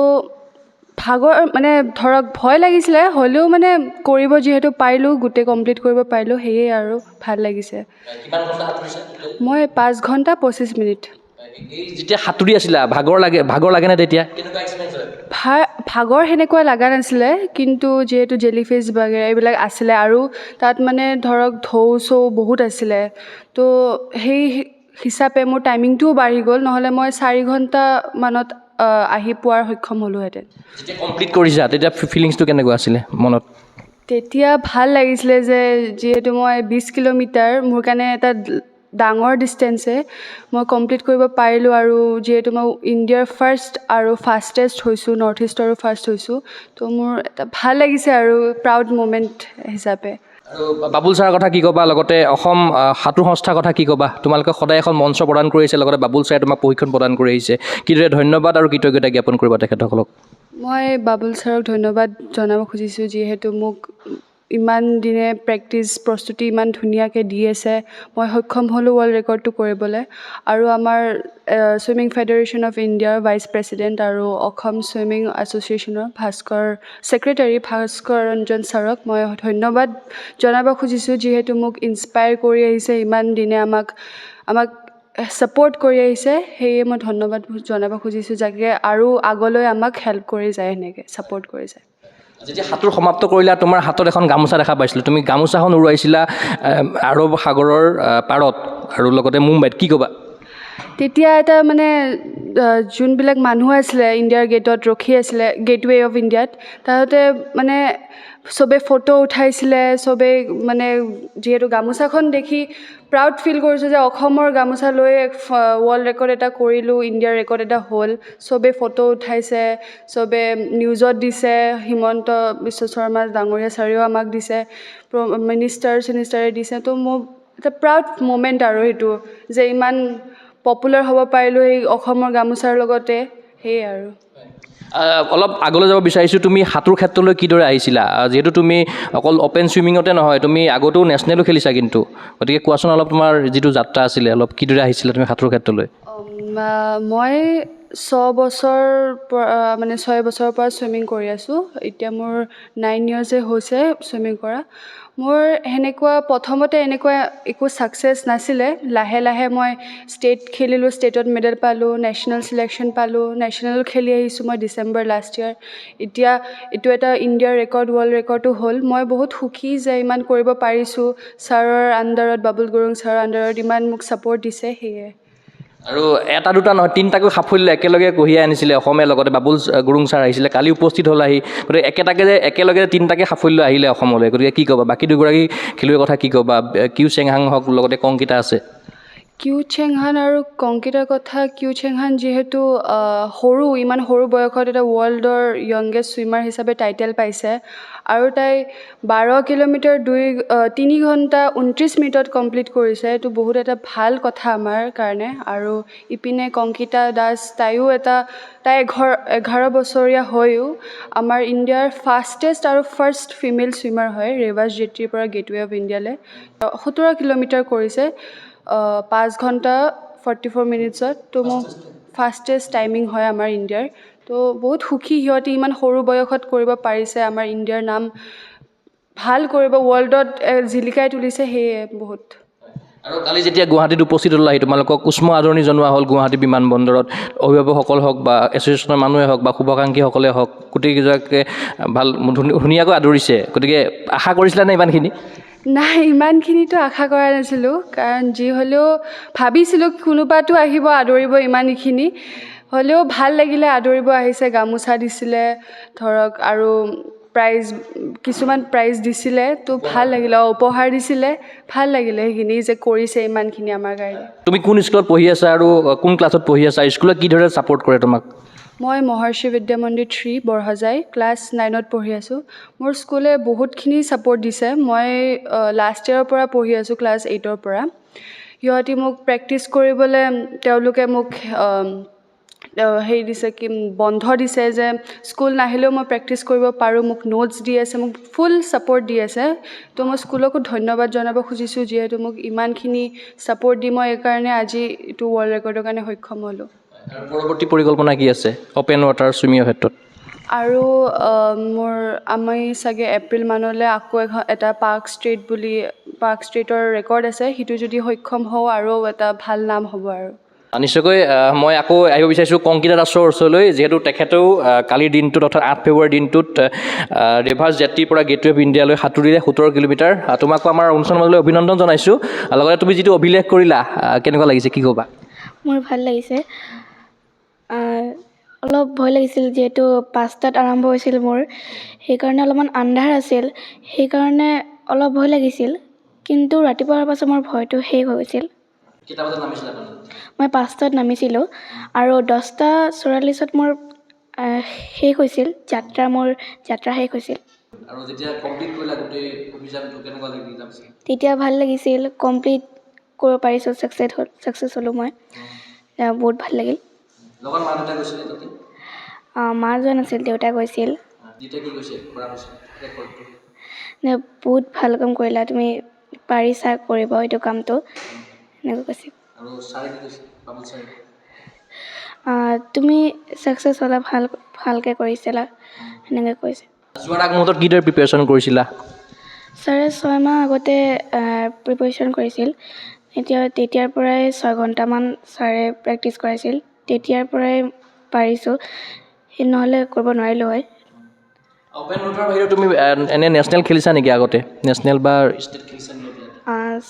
ভাগৰ মানে ধৰক ভয় লাগিছিলে হ'লেও মানে কৰিব যিহেতু পাৰিলোঁ গোটেই কমপ্লিট কৰিব পাৰিলোঁ সেয়ে আৰু ভাল লাগিছে মই 5 ঘণ্টা 25 মিনিট যেতিয়া সাঁতুৰি আছিলা ভাগৰ লাগেনে তেতিয়া ভাগৰ সেনেকুৱা লগা নাছিলে কিন্তু যিহেতু জেলিফিছ বাগেৰা এইবিলাক আছিলে আৰু তাত মানে ধৰক ঢৌ চৌ বহুত আছিলে তো সেই হিচাপে মোৰ টাইমিংটোও বাঢ়ি গ'ল নহ'লে মই 4 ঘণ্টামানত আহি পোৱাৰ সক্ষম হ'লোহেঁতেন যেতিয়া কমপ্লিট কৰিছা তেতিয়া ফিলিংছটো কেনেকুৱা আছিলে মনত তেতিয়া ভাল লাগিছিলে যে যিহেতু মই 20 কিলোমিটাৰ মোৰ কাৰণে এটা ডাঙৰ ডিষ্টেঞ্চে মই কমপ্লিট কৰিব পাৰিলোঁ আৰু যিহেতু মই ইণ্ডিয়াৰ ফাৰ্ষ্ট আৰু ফাষ্টেষ্ট হৈছোঁ নৰ্থ ইষ্টৰো ফাৰ্ষ্ট হৈছোঁ তো মোৰ এটা ভাল লাগিছে আৰু প্ৰাউড মুমেণ্ট হিচাপে আৰু বাবুল ছাৰৰ কথা কি ক'বা লগতে অসম সাঁতোৰ সংস্থাৰ কথা কি ক'বা তোমালোকে সদায় এখন মঞ্চ প্ৰদান কৰি আহিছে লগতে বাবুল ছাৰে তোমাক প্ৰশিক্ষণ প্ৰদান কৰি আহিছে কিদৰে ধন্যবাদ আৰু কৃতজ্ঞতা জ্ঞাপন কৰিবা তেখেতসকলক মই বাবুল ছাৰক ধন্যবাদ জনাব খুজিছোঁ যিহেতু মোক ইমান দিনে প্ৰেক্টিচ প্ৰস্তুতি ইমান ধুনীয়াকৈ দি আছে মই সক্ষম হ'লোঁ ৱৰ্ল্ড ৰেকৰ্ডটো কৰিবলৈ আৰু আমাৰ ছুইমিং ফেডাৰেশ্যন অফ ইণ্ডিয়াৰ ভাইচ প্ৰেছিডেণ্ট আৰু অসম ছুইমিং এছ'চিয়েশ্যনৰ ছেক্ৰেটাৰী ভাস্কৰ ৰঞ্জন ছাৰক মই ধন্যবাদ জনাব খুজিছোঁ যিহেতু মোক ইনস্পায়াৰ কৰি আহিছে ইমান দিনে আমাক ছাপৰ্ট কৰি আহিছে সেয়ে মই ধন্যবাদ জনাব খুজিছোঁ যাতে আৰু আগলৈ আমাক হেল্প কৰি যায় সেনেকৈ ছাপৰ্ট কৰি যায় যেতিয়া সাঁতোৰ সমাপ্ত কৰিলা তোমাৰ হাতত এখন গামোচা দেখা পাইছিলোঁ তুমি গামোচাখন উৰুৱাইছিলা আৰৱ সাগৰৰ পাৰত আৰু লগতে মুম্বাইত কি ক'বা তেতিয়া এটা মানে যোনবিলাক মানুহ আছিলে ইণ্ডিয়াৰ গেটত ৰখি আছিলে গেটৱে অফ ইণ্ডিয়াত তাহাঁতে মানে চবে ফটো উঠাইছিলে চবে মানে যিহেতু গামোচাখন দেখি প্ৰাউড ফিল কৰিছোঁ যে অসমৰ গামোচা লৈ ৱৰ্ল্ড ৰেকৰ্ড এটা কৰিলোঁ ইণ্ডিয়াৰ ৰেকৰ্ড এটা হ'ল চবে ফটো উঠাইছে চবে নিউজত দিছে হিমন্ত বিশ্ব শৰ্মা ডাঙৰীয়া ছাৰেও আমাক দিছে মিনিষ্টাৰে দিছে তো মোৰ এটা প্ৰাউড মুমেণ্ট আৰু সেইটো যে ইমান পপুলাৰ হ'ব পাৰিলোঁ সেই অসমৰ গামোচাৰ লগতে সেয়ে আৰু অলপ আগলৈ যাব বিচাৰিছোঁ তুমি সাঁতোৰ ক্ষেত্ৰলৈ কিদৰে আহিছিলা যিহেতু তুমি অকল অ'পেন ছুইমিঙতে নহয় তুমি আগতেও নেশ্যনেলো খেলিছা কিন্তু গতিকে কোৱাচোন অলপ তোমাৰ যিটো যাত্ৰা আছিলে অলপ কিদৰে আহিছিলা তুমি সাঁতোৰ ক্ষেত্ৰলৈ মই 6 বছৰৰ পৰা ছুইমিং কৰি আছোঁ এতিয়া মোৰ 9 ইয়াৰ্ছে হৈছে ছুইমিং কৰা মোৰ প্ৰথমতে এনেকুৱা একো ছাকচেছ নাছিলে লাহে লাহে মই ষ্টেট খেলিলোঁ ষ্টেটত মেডেল পালোঁ নেশ্যনেল ছিলেকশ্যন পালোঁ নেশ্যনেল খেলি আহিছোঁ মই ডিচেম্বৰ লাষ্ট ইয়াৰ এতিয়া এইটো এটা ইণ্ডিয়াৰ ৰেকৰ্ড ৱৰ্ল্ড ৰেকৰ্ডো হ'ল মই বহুত সুখী যে ইমান কৰিব পাৰিছোঁ ছাৰৰ আণ্ডাৰত বাবুল গুৰুং ছাৰৰ আণ্ডাৰত ইমান মোক ছাপৰ্ট দিছে সেয়ে আৰু এটা দুটা নহয় 3টাকৈ সাফল্য একেলগে কঢ়িয়াই আনিছিলে অসমে লগতে বাবুল গুৰুং ছাৰ আহিছিলে কালি উপস্থিত হ'ল আহি গতিকে একেলগে 3টাকৈ সাফল্য আহিলে অসমলৈ গতিকে কি ক'বা বাকী দুগৰাকী খেলুৱৈৰ কথা কি ক'বা কিউ চেংহাং হওক লগতে কংকিতা আছে কিউ চেংহান আৰু কংকিতাৰ কথা কিউ চেংহান যিহেতু ইমান সৰু বয়সত এটা ৱৰ্ল্ডৰ য়ংগেষ্ট ছুইমাৰ হিচাপে টাইটেল পাইছে আৰু তাই 12 কিলোমিটাৰ 3 ঘণ্টা 29 মিনিটত কমপ্লিট কৰিছে এইটো বহুত এটা ভাল কথা আমাৰ কাৰণে আৰু ইপিনে কংকিতা দাস তাই 11 বছৰীয়া হৈও আমাৰ ইণ্ডিয়াৰ ফাষ্টেষ্ট আৰু ফাৰ্ষ্ট ফিমেল ছুইমাৰ হয় ৰেৱাজ জেট্ৰিৰ পৰা গেটৱে অফ ইণ্ডিয়ালৈ 17 কিলোমিটাৰ কৰিছে 5 ঘণ্টা 44 মিনিটছত তো মোৰ ফাষ্টেষ্ট টাইমিং হয় আমাৰ ইণ্ডিয়াৰ তো বহুত সুখী সিহঁতে ইমান সৰু বয়সত কৰিব পাৰিছে আমাৰ ইণ্ডিয়াৰ নাম ভাল কৰিব ৱৰ্ল্ডত জিলিকাই তুলিছে সেয়ে বহুত আৰু কালি যেতিয়া গুৱাহাটীত উপস্থিত হ'লাহি তোমালোকক উষ্ম আদৰণি জনোৱা হ'ল গুৱাহাটী বিমানবন্দৰত অভিভাৱকসকল হওক বা এছ'চিয়েশ্যনৰ মানুহে হওক বা শুভাকাংক্ষীসকলে হওক গোটেইকেইজনকে ভাল ধুনীয়াকৈ আদৰিছে গতিকে আশা কৰিছিলানে ইমানখিনি নাই ইমানখিনিতো আশা কৰা নাছিলোঁ কাৰণ যি হ'লেও ভাবিছিলোঁ কোনোবাতো আহিব আদৰিব ইমানখিনি হ'লেও ভাল লাগিলে আদৰিব আহিছে গামোচা দিছিলে ধৰক আৰু কিছুমান প্ৰাইজ দিছিলে তো ভাল লাগিলে, উপহাৰ দিছিলে, ভাল লাগিলে সেইখিনি যে কৰিছে ইমানখিনি আমাৰ কাৰণে। তুমি কোন স্কুলত পঢ়ি আছা আৰু কোন ক্লাছত পঢ়ি আছা? স্কুলে কি ধৰণে ছাপোৰ্ট কৰে তোমাক? মই মহৰ্ষি বিদ্যা মন্দিৰ 3 বৰহজাই ক্লাছ 9ত পঢ়ি আছোঁ। মোৰ স্কুলে বহুতখিনি ছাপোৰ্ট দিছে। মই লাষ্ট ইয়েৰৰ পৰা পঢ়ি আছোঁ ক্লাছ 8ৰ পৰা। সিহঁতি মোক প্ৰেক্টিছ কৰিবলৈ তেওঁলোকে মোক হেৰি দিছে কি বন্ধ দিছে যে স্কুল নাহিলেও মই প্ৰেক্টিছ কৰিব পাৰোঁ, মোক নোটছ দি আছে, মোক ফুল ছাপোৰ্ট দি আছে। তো মই স্কুলকো ধন্যবাদ জনাব খুজিছোঁ যিহেতু মোক ইমানখিনি ছাপোৰ্ট দি মই এইকাৰণে আজি এইটো ৱৰ্ল্ড ৰেকৰ্ডৰ কাৰণে সক্ষম হ'লোঁ। আৰু পৰৱৰ্তী পৰিকল্পনা কি আছে অ'পেন ৱাটাৰ চুইমিঙৰ ক্ষেত্ৰত? আৰু আমি চাগে এপ্ৰিল মানলৈ আকৌ এটা পাৰ্ক ষ্ট্ৰীটৰ ৰেকৰ্ড আছে, সেইটো যদি সক্ষম হওঁ আৰু এটা ভাল নাম হ'ব আৰু। নিশ্চয়কৈ মই আকৌ আহিব বিচাৰিছোঁ কংকিতা দাসৰ ওচৰলৈ, যিহেতু তেখেতেও কালিৰ দিনটোত অৰ্থাৎ 8 ফেব্ৰুৱাৰীৰ দিনটোত ৰিভাৰ্ছ জেটীৰ পৰা গেটৱে অফ ইণ্ডিয়ালৈ সাঁতুৰিলে 17 কিলোমিটাৰ। তোমাকো আমাৰ অনুষ্ঠানৰ মাজলৈ অভিনন্দন জনাইছোঁ। লগতে তুমি যিটো অভিলেখ কৰিলা কেনেকুৱা লাগিছে, কি ক'বা? মোৰ ভাল লাগিছে। অলপ ভয় লাগিছিল যিহেতু 5টাত আৰম্ভ হৈছিল মোৰ, সেইকাৰণে অলপমান আন্ধাৰ আছিল, সেইকাৰণে অলপ ভয় লাগিছিল। কিন্তু ৰাতিপুৱা হোৱাৰ পাছত মোৰ ভয়টো শেষ হৈ গৈছিল। কেইটা বজাত নামিছিলা তুমি? মই 5টাত নামিছিলোঁ আৰু 10:44 মোৰ শেষ হৈছিল মোৰ যাত্ৰা শেষ হৈছিল। আৰু যেতিয়া কমপ্লিট কৰিলা গোটেই অভিযানটো কেনেকুৱা লাগিল? তেতিয়া ভাল লাগিছিল, কমপ্লিট কৰিব পাৰিছোঁ, ছাকচেছ হ'লোঁ মই। বহুত ভাল লাগিল। লগত মা দেউতা গৈছিলে তাতে? মা যোৱা নাছিল, দেউতা গৈছিল। দেউতাই কি কৈছে কৰা পিছত ৰেকৰ্ডটো? বহুত ভাল কাম কৰিলা, তুমি পাৰিছা কৰিব এইটো কামটো, এনেকৈ কৈছিল। আৰু ছাৰে কি কৈছে, বাবুল ছাৰে? তুমি ছাকচেছ হ'লা, ভালকৈ কৰিছিলা, সেনেকৈ কৈছে। যোৱাৰ আগমুহূৰ্তত কিদৰে প্ৰিপেৰেশ্যন কৰিছিলা? ছাৰে 6 মাহ আগতে প্ৰিপেৰেশ্যন কৰিছিল। তেতিয়াৰ পৰাই 6 ঘণ্টামান ছাৰে প্ৰেক্টিছ কৰাইছিল, তেতিয়াৰ পৰাই পাৰিছোঁ, নহ'লে কৰিব নোৱাৰিলোঁ হয়। অ'পেন ৱাটাৰৰ বাহিৰে তুমি এনে নেশ্যনেল খেলিছা নেকি আগতে? নেশ্যনেল বা ষ্টেট খেলিছা নেকি?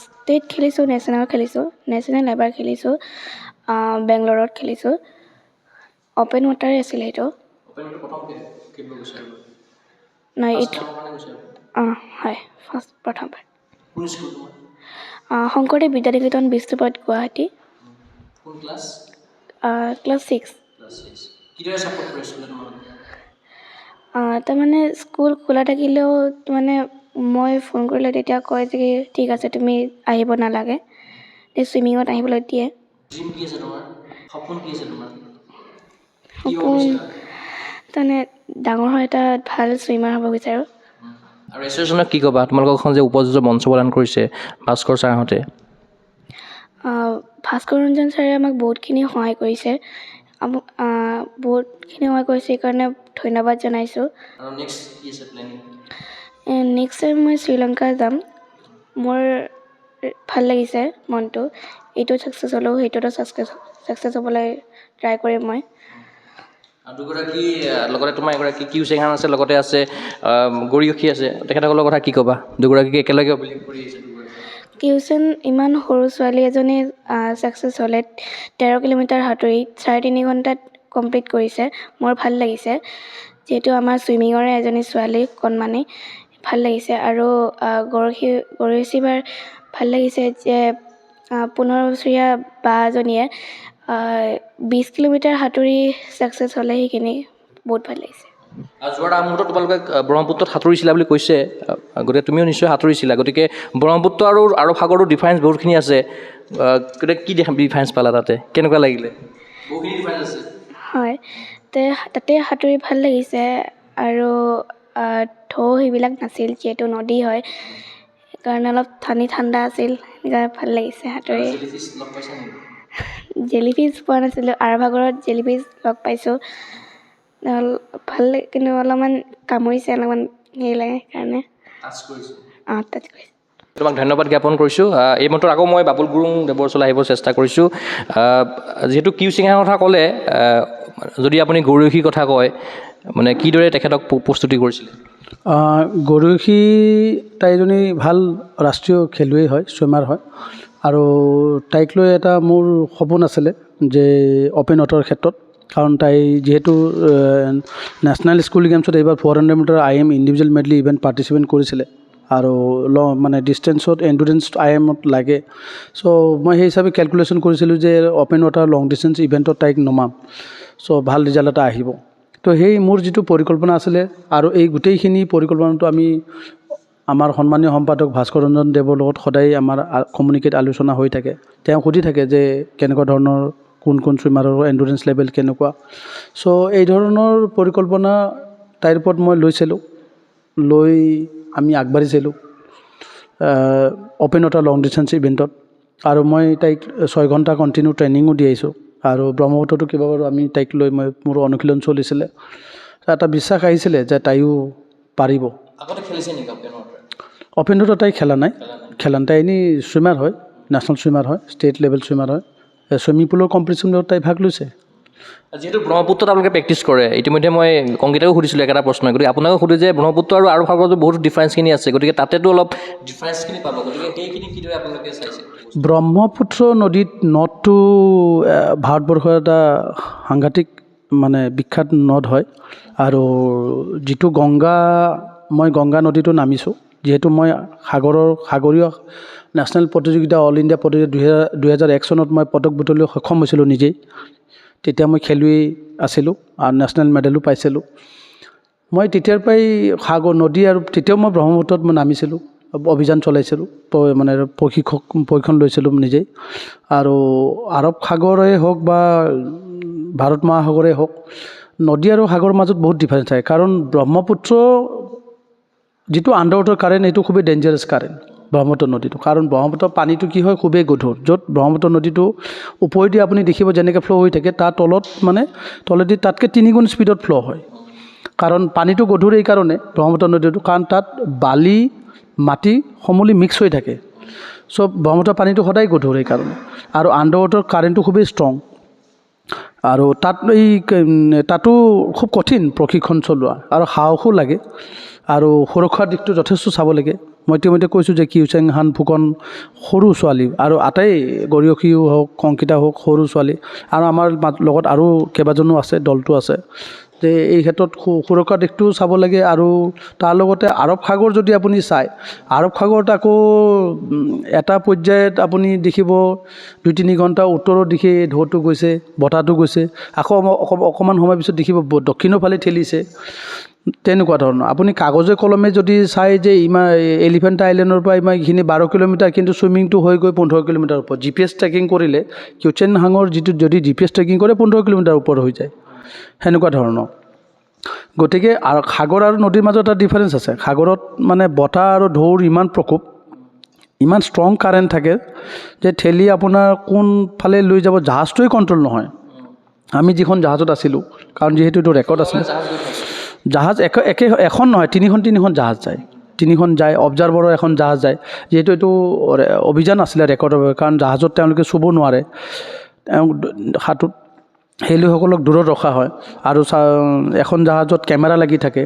ষ্টেট খেলিছোঁ, নেশ্যনেল খেলিছোঁ। নেশ্যনেল এবাৰ খেলিছোঁ, বেংগলোৰত খেলিছোঁ। অ'পেন ৱাটাৰে আছিলে সেইটো। অ'পেন ৱাটাৰ প্ৰথম খেলিব গৈছে? নহয়, এইটো হয় প্ৰথমবাৰ। কোন স্কুল তোমাৰ? শংকৰদেৱ বিদ্যানিকেতন বিষ্ণুপথ, গুৱাহাটী। কোন ক্লাছ? ক্লাছ 6। ক্লাছ 6। কিদৰে ছাপোৰ্ট কৰে স্কুলে তোমাক? তাৰমানে স্কুল খোলা থাকিলেও মানে মই ফোন কৰিলে তেতিয়া কয় যে ঠিক আছে তুমি আহিব নালাগে, চুইমিঙত আহিবলৈ দিয়ে। ড্ৰিম কি আছে তোমাৰ? সপোন কি আছে তোমাৰ? সপোন তাৰমানে ডাঙৰ হৈ এটা ভাল চুইমাৰ হ'ব বিচাৰোঁ। আৰু এছ'চিয়েশ্যনক কি ক'বা? তোমালোকৰখন যে উপযুক্ত মঞ্চ প্ৰদান কৰিছে ভাস্কৰ ছাৰহঁতে। ভাস্কৰ ৰঞ্জন ছাৰে আমাক বহুতখিনি সহায় কৰিছে, সেইকাৰণে ধন্যবাদ জনাইছোঁ। আৰু নেক্সট কি আছে প্লেনিং? নেক্সট টাইম মই শ্ৰীলংকা যাম। মোৰ ভাল লাগিছে মনটো, এইটো ছাকচেছ হ'লেও সেইটোতো ছাকচেছ হ'বলৈ ট্ৰাই কৰিম মই। আৰু দুগৰাকী লগতে তোমাৰ এগৰাকী কিউ চেঙান আছে, লগতে আছে গৰিয়সী আছে, তেখেতসকলৰ কথা কি ক'বা? দুগৰাকীকে একেলগে অভিলেখ কৰি আহিছে। কিউচেন ইমান সৰু ছোৱালী এজনী ছাকচেছ হ'লে 13 কিলোমিটাৰ সাঁতুৰি 3.5 ঘণ্টাত কমপ্লিট কৰিছে। মোৰ ভাল লাগিছে, যিহেতু আমাৰ চুইমিঙৰে এজনী ছোৱালী কণমানি, ভাল লাগিছে। আৰু গৰিয়সী বাৰ ভাল লাগিছে যে 15 বছৰীয়া বা এজনীয়ে 20 কিলোমিটাৰ সাঁতুৰি ছাকচেছ হ'লে, সেইখিনি বহুত ভাল লাগিছে। যোৱাৰ আগমুহূৰ্তত তোমালোকে ব্ৰহ্মপুত্ৰত সাঁতুৰিছিলা বুলি কৈছে, গতিকে তুমিও নিশ্চয় সাঁতুৰিছিলা, গতিকে ব্ৰহ্মপুত্ৰ আৰু আৰৱ সাগৰতো ডিফাৰেঞ্চ বহুতখিনি আছে, গতিকে কি ডিফাৰেঞ্চ পালা তাতে, কেনেকুৱা লাগিলে? বহুখিনি ডিফাৰেঞ্চ আছে। হয়, তাতে সাঁতুৰি ভাল লাগিছে আৰু ঢৌ সেইবিলাক নাছিল, যিহেতু নদী হয়, সেইকাৰণে অলপ ঠাণ্ডা আছিল, সেইকাৰণে ভাল লাগিছে সাঁতুৰি। জেলিফিছ পোৱা নাছিলোঁ, আৰৱ সাগৰত জেলিফিছ লগ পাইছোঁ, ভাল লাগে, কিন্তু অলপমান কামুৰিছে, অলপমান হেৰি লাগে সেইকাৰণে টাচ কৰিছোঁ। তোমাক ধন্যবাদ জ্ঞাপন কৰিছোঁ। এই মাত্ৰ আকৌ মই বাবুল গুৰুং দেৱৰ ওচৰলৈ আহিব চেষ্টা কৰিছোঁ। যিহেতু কিউ চিঙাৰ কথা ক'লে, যদি আপুনি গৰিয়সীৰ কথা কয়, মানে কিদৰে তেখেতক প্ৰস্তুতি কৰিছিলে? গৰিয়সী তাই এজনী ভাল ৰাষ্ট্ৰীয় খেলুৱৈ হয়, ছুইমাৰ হয়, আৰু তাইক লৈ এটা মোৰ সপোন আছিলে যে অ'পেন ৱাটাৰৰ ক্ষেত্ৰত কাৰণ তাই যিহেতু নেশ্যনেল স্কুল গেমছত এইবাৰ 400 metre IM individual medley event participate কৰিছিলে আৰু মানে ডিষ্টেঞ্চত এণ্ডুৰেঞ্চ IMত লাগে চ' মই সেই হিচাপে কেলকুলেশ্যন কৰিছিলোঁ যে অ'পেন ৱাটাৰ লং ডিষ্টেঞ্চ ইভেণ্টত তাইক নমাম চ' ভাল ৰিজাল্ট এটা আহিব তো সেই মোৰ যিটো পৰিকল্পনা আছিলে আৰু এই গোটেইখিনি পৰিকল্পনাটো আমি আমাৰ সন্মানীয় সম্পাদক ভাস্কৰ ৰঞ্জন দেৱৰ লগত সদায় আমাৰ কমিউনিকেট আলোচনা হৈ থাকে তেওঁ সুধি থাকে যে কেনেকুৱা ধৰণৰ কোন ছুইমাৰৰ এণ্ডুৰেঞ্চ লেভেল কেনেকুৱা চ' এই ধৰণৰ পৰিকল্পনা তাইৰ ওপৰত মই লৈছিলোঁ লৈ আমি আগবাঢ়িছিলোঁ অ'পেন ৱাটাৰ লং ডিষ্টেঞ্চ ইভেণ্টত আৰু মই তাইক 6 ঘণ্টা কণ্টিনিউ ট্ৰেইনিঙো দি আহিছোঁ আৰু ব্ৰহ্মপুত্ৰতো কেইবাবাৰো আমি তাইক লৈ মোৰ অনুশীলন চলিছিলে এটা বিশ্বাস আহিছিলে যে তাইও পাৰিব আগতে খেলিছে নেকি অ'পেন ৱাটাৰ তাই খেলা নাই তাই এনেই ছুইমাৰ হয় নেশ্যনেল ছুইমাৰ হয় ষ্টেট লেভেল ছুইমাৰ হয় ছুইমিং পুলৰ কম্পিটিশ্যনত তাই ভাগ লৈছে যিহেতু ব্ৰহ্মপুত্ৰত আপোনালোকে প্ৰেক্টিছ কৰে ইতিমধ্যে মই কংকিতাকো সুধিছিলোঁ একেটা প্ৰশ্ন গতিকে আপোনাকো সুধো যে ব্ৰহ্মপুত্ৰ আৰু আৰৱ সাগৰত বহুত ডিফাৰেঞ্চখিনি আছে গতিকে তাতেতো অলপ ডিফাৰেঞ্চখিনি পাব গতিকে সেইখিনি কিদৰে আপোনালোকে চাইছে ব্ৰহ্মপুত্ৰ নদীত নদটো ভাৰতবৰ্ষৰ এটা সাংঘাতিক মানে বিখ্যাত নদ হয় আৰু যিটো মই গংগা নদীটো নামিছোঁ যিহেতু মই সাগৰীয় নেশ্যনেল প্ৰতিযোগিতা অল ইণ্ডিয়া প্ৰতিযোগিতা 2001 চনত মই পদক বুটলিবলৈ সক্ষম হৈছিলোঁ নিজেই তেতিয়া মই খেলুৱৈ আছিলোঁ আৰু নেশ্যনেল মেডেলো পাইছিলোঁ মই তেতিয়াৰ পৰাই নদী আৰু তেতিয়াও মই ব্ৰহ্মপুত্ৰত মই নামিছিলোঁ অভিযান চলাইছিলোঁ মানে প্ৰশিক্ষণ লৈছিলোঁ নিজেই আৰু আৰৱ সাগৰে হওক বা ভাৰত মহাসাগৰে হওক নদী আৰু সাগৰৰ মাজত বহুত ডিফাৰেঞ্চ থাকে কাৰণ ব্ৰহ্মপুত্ৰ যিটো আণ্ডাৰ ৱাটাৰ কাৰেণ্ট এইটো খুবেই ডেঞ্জাৰাছ কাৰেণ্ট ব্ৰহ্মপুত্ৰ নদীটো কাৰণ ব্ৰহ্মপুত্ৰ পানীটো কি হয় খুবেই গধুৰ য'ত ব্ৰহ্মপুত্ৰ নদীটো ওপৰেদি আপুনি দেখিব যেনেকৈ ফ্ল' হৈ থাকে তাৰ তলেদি তাতকৈ 3 গুণ স্পীডত ফ্ল' হয় কাৰণ পানীটো গধুৰ এইকাৰণে ব্ৰহ্মপুত্ৰ নদীটো কাৰণ তাত বালি মাটি সমূলি মিক্স হৈ থাকে চ' ব্ৰহ্মপুত্ৰ পানীটো সদায় গধুৰ এইকাৰণে আৰু আণ্ডাৰ ৱাটাৰ কাৰেণ্টটো খুবেই ষ্ট্ৰং আৰু তাতো খুব কঠিন প্ৰশিক্ষণ চলোৱা আৰু সাহসো লাগে আৰু সুৰক্ষাৰ দিশটো যথেষ্ট চাব লাগে মই ইতিমধ্যে কৈছোঁ যে কিউচেং হান ফুকন সৰু ছোৱালী আৰু আটাই গৰিয়সীও হওক কংকিতা হওক সৰু ছোৱালী আৰু আমাৰ লগত আৰু কেইবাজনো আছে দলটো আছে যে এই ক্ষেত্ৰত সুৰক্ষাৰ দিশটো চাব লাগে আৰু তাৰ লগতে আৰৱ সাগৰ যদি আপুনি চায় আৰৱ সাগৰত আকৌ এটা পৰ্যায়ত আপুনি দেখিব 2-3 ঘণ্টা উত্তৰৰ দিশে ঢৌটো গৈছে বতাহটো গৈছে আকৌ অকণমান সময় পিছত দেখিব দক্ষিণৰ ফালে ঠেলিছে তেনেকুৱা ধৰণৰ আপুনি কাগজে কলমে যদি চাই যে ইমান এলিফেণ্ট আইলেণ্ডৰ পৰা ইমান এইখিনি 12 কিলোমিটাৰ কিন্তু ছুইমিংটো হৈ গৈ 15 কিলোমিটাৰ ওপৰত GPS ট্ৰেকিং কৰিলে কিউচেন হাঙৰ যিটো যদি GPS ট্ৰেকিং কৰে 15 কিলোমিটাৰ ওপৰত হৈ যায় সেনেকুৱা ধৰণৰ গতিকে সাগৰ আৰু নদীৰ মাজত এটা ডিফাৰেঞ্চ আছে সাগৰত মানে বতাহ আৰু ঢৌৰ ইমান প্ৰকোপ ইমান ষ্ট্ৰং কাৰেণ্ট থাকে যে ঠেলি আপোনাৰ কোনফালে লৈ যাব জাহাজটোৱে কণ্ট্ৰল নহয় আমি যিখন জাহাজত আছিলোঁ কাৰণ যিহেতু এইটো ৰেকৰ্ড আছিলে জাহাজ এখন নহয় 3খন জাহাজ যায় 3খন যায় অবজাৰ্ভাৰৰ এখন জাহাজ যায় যিহেতু এইটো অভিযান আছিলে ৰেকৰ্ডৰ বাবে কাৰণ জাহাজত তেওঁলোকে চুব নোৱাৰে সাঁতোৰ খেলুৱৈসকলক দূৰত ৰখা হয় আৰু এখন জাহাজত কেমেৰা লাগি থাকে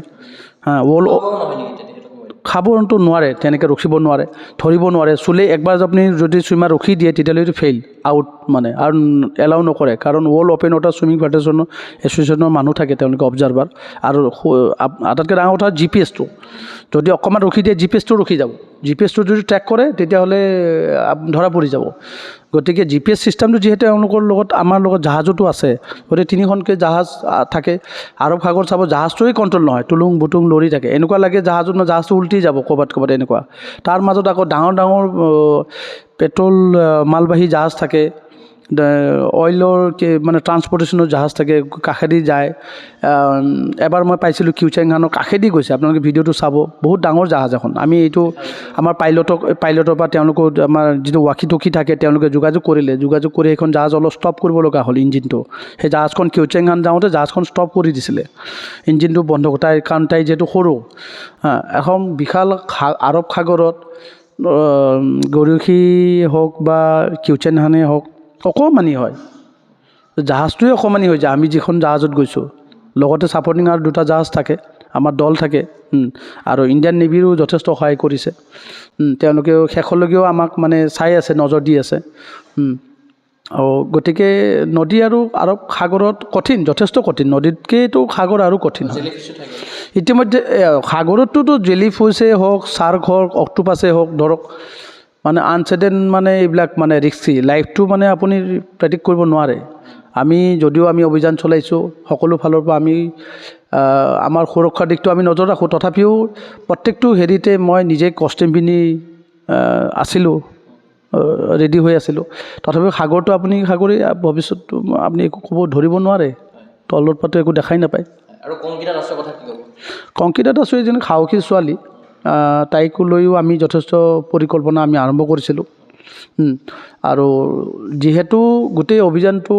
খাবতো নোৱাৰে তেনেকৈ ৰখিব নোৱাৰে ধৰিব নোৱাৰে চুলে একবাৰ আপুনি যদি ছুইমাৰ ৰখি দিয়ে তেতিয়াহ'লে এইটো ফেইল আউট মানে আৰু এলাউ নকৰে কাৰণ ৱৰ্ল্ড অ'পেন ৱাটাৰ ছুইমিং ফেডাৰেশ্যনৰ এছ'চিয়েশ্যনৰ মানুহ থাকে তেওঁলোকে অবজাৰ্ভাৰ আৰু আটাইতকৈ ডাঙৰ কথা GPSটো যদি অকণমান ৰখি দিয়ে GPSটো ৰখি যাব GPSটো যদি ট্ৰেক কৰে তেতিয়াহ'লে ধৰা পৰি যাব গতিকে GPS ছিষ্টেমটো যিহেতু তেওঁলোকৰ লগত আমাৰ লগত জাহাজতো আছে গতিকে 3খনকৈ জাহাজ থাকে আৰৱ সাগৰ চাব জাহাজটোৱে কণ্ট্ৰল নহয় টুলুং বুটুং লৰি থাকে এনেকুৱা লাগে জাহাজটো উল্টি যাব ক'ৰবাত এনেকুৱা তাৰ মাজত আকৌ ডাঙৰ পেট্ৰল মালবাহী জাহাজ থাকে অইলৰ মানে ট্ৰান্সপৰ্টেশ্যনৰ জাহাজ থাকে কাষেদি যায় এবাৰ মই পাইছিলোঁ কিউচেং হানৰ কাষেদি গৈছে আপোনালোকে ভিডিঅ'টো চাব বহুত ডাঙৰ জাহাজ এখন আমি এইটো আমাৰ পাইলটৰ পৰা তেওঁলোকৰ আমাৰ যিটো ৱাকি টকি থাকে তেওঁলোকে যোগাযোগ কৰি সেইখন জাহাজ অলপ ষ্টপ কৰিব লগা হ'ল ইঞ্জিনটো সেই জাহাজখন কিউচেং হান যাওঁতে জাহাজখন ষ্টপ কৰি দিছিলে ইঞ্জিনটো বন্ধ কাৰণ তাই যিহেতু সৰু এখন বিশাল আৰৱ সাগৰত গৰিয়সী হওক বা কিউচেন হানেই হওক অকণমানি হয় জাহাজটোৱে অকণমানি হৈ যায় আমি যিখন জাহাজত গৈছোঁ লগতে ছাপৰ্টিং আৰু 2টা জাহাজ থাকে আমাৰ দল থাকে আৰু ইণ্ডিয়ান নেভিৰো যথেষ্ট সহায় কৰিছে তেওঁলোকেও শেষলৈকেও আমাক মানে চাই আছে নজৰ দি আছে গতিকে নদী আৰু আৰৱ সাগৰত কঠিন, যথেষ্ট কঠিন, নদীতকৈতো সাগৰ আৰু কঠিন হয়। ইতিমধ্যে সাগৰতটোতো জেলি ফিছেই হওক, চাৰ্ক হওক, অক্টোপাছেই হওক, ধৰক মানে আনচাৰ্টেইন মানে এইবিলাক মানে ৰিস্কি, লাইফটো মানে আপুনি প্ৰেডিক্ট কৰিব নোৱাৰে। যদিও আমি অভিযান চলাইছোঁ, সকলো ফালৰ পৰা আমি আমাৰ সুৰক্ষাৰ দিশটো আমি নজৰ ৰাখোঁ, তথাপিও প্ৰত্যেকটো হেৰিতে মই নিজে কষ্টিউম পিন্ধি আছিলোঁ, ৰেডি হৈ আছিলোঁ। তথাপিও সাগৰটো আপুনি ভৱিষ্যতটো আপুনি একো ক'ব ধৰিব নোৱাৰে, তলৰ পৰাতো একো দেখাই নাপায়। আৰু কংকিতা দাসৰ কথা কি ক'ব? কংকিতা দাস এজনী সাহসী ছোৱালী, তাইকো লৈও আমি যথেষ্ট পৰিকল্পনা আমি আৰম্ভ কৰিছিলোঁ। আৰু যিহেতু গোটেই অভিযানটো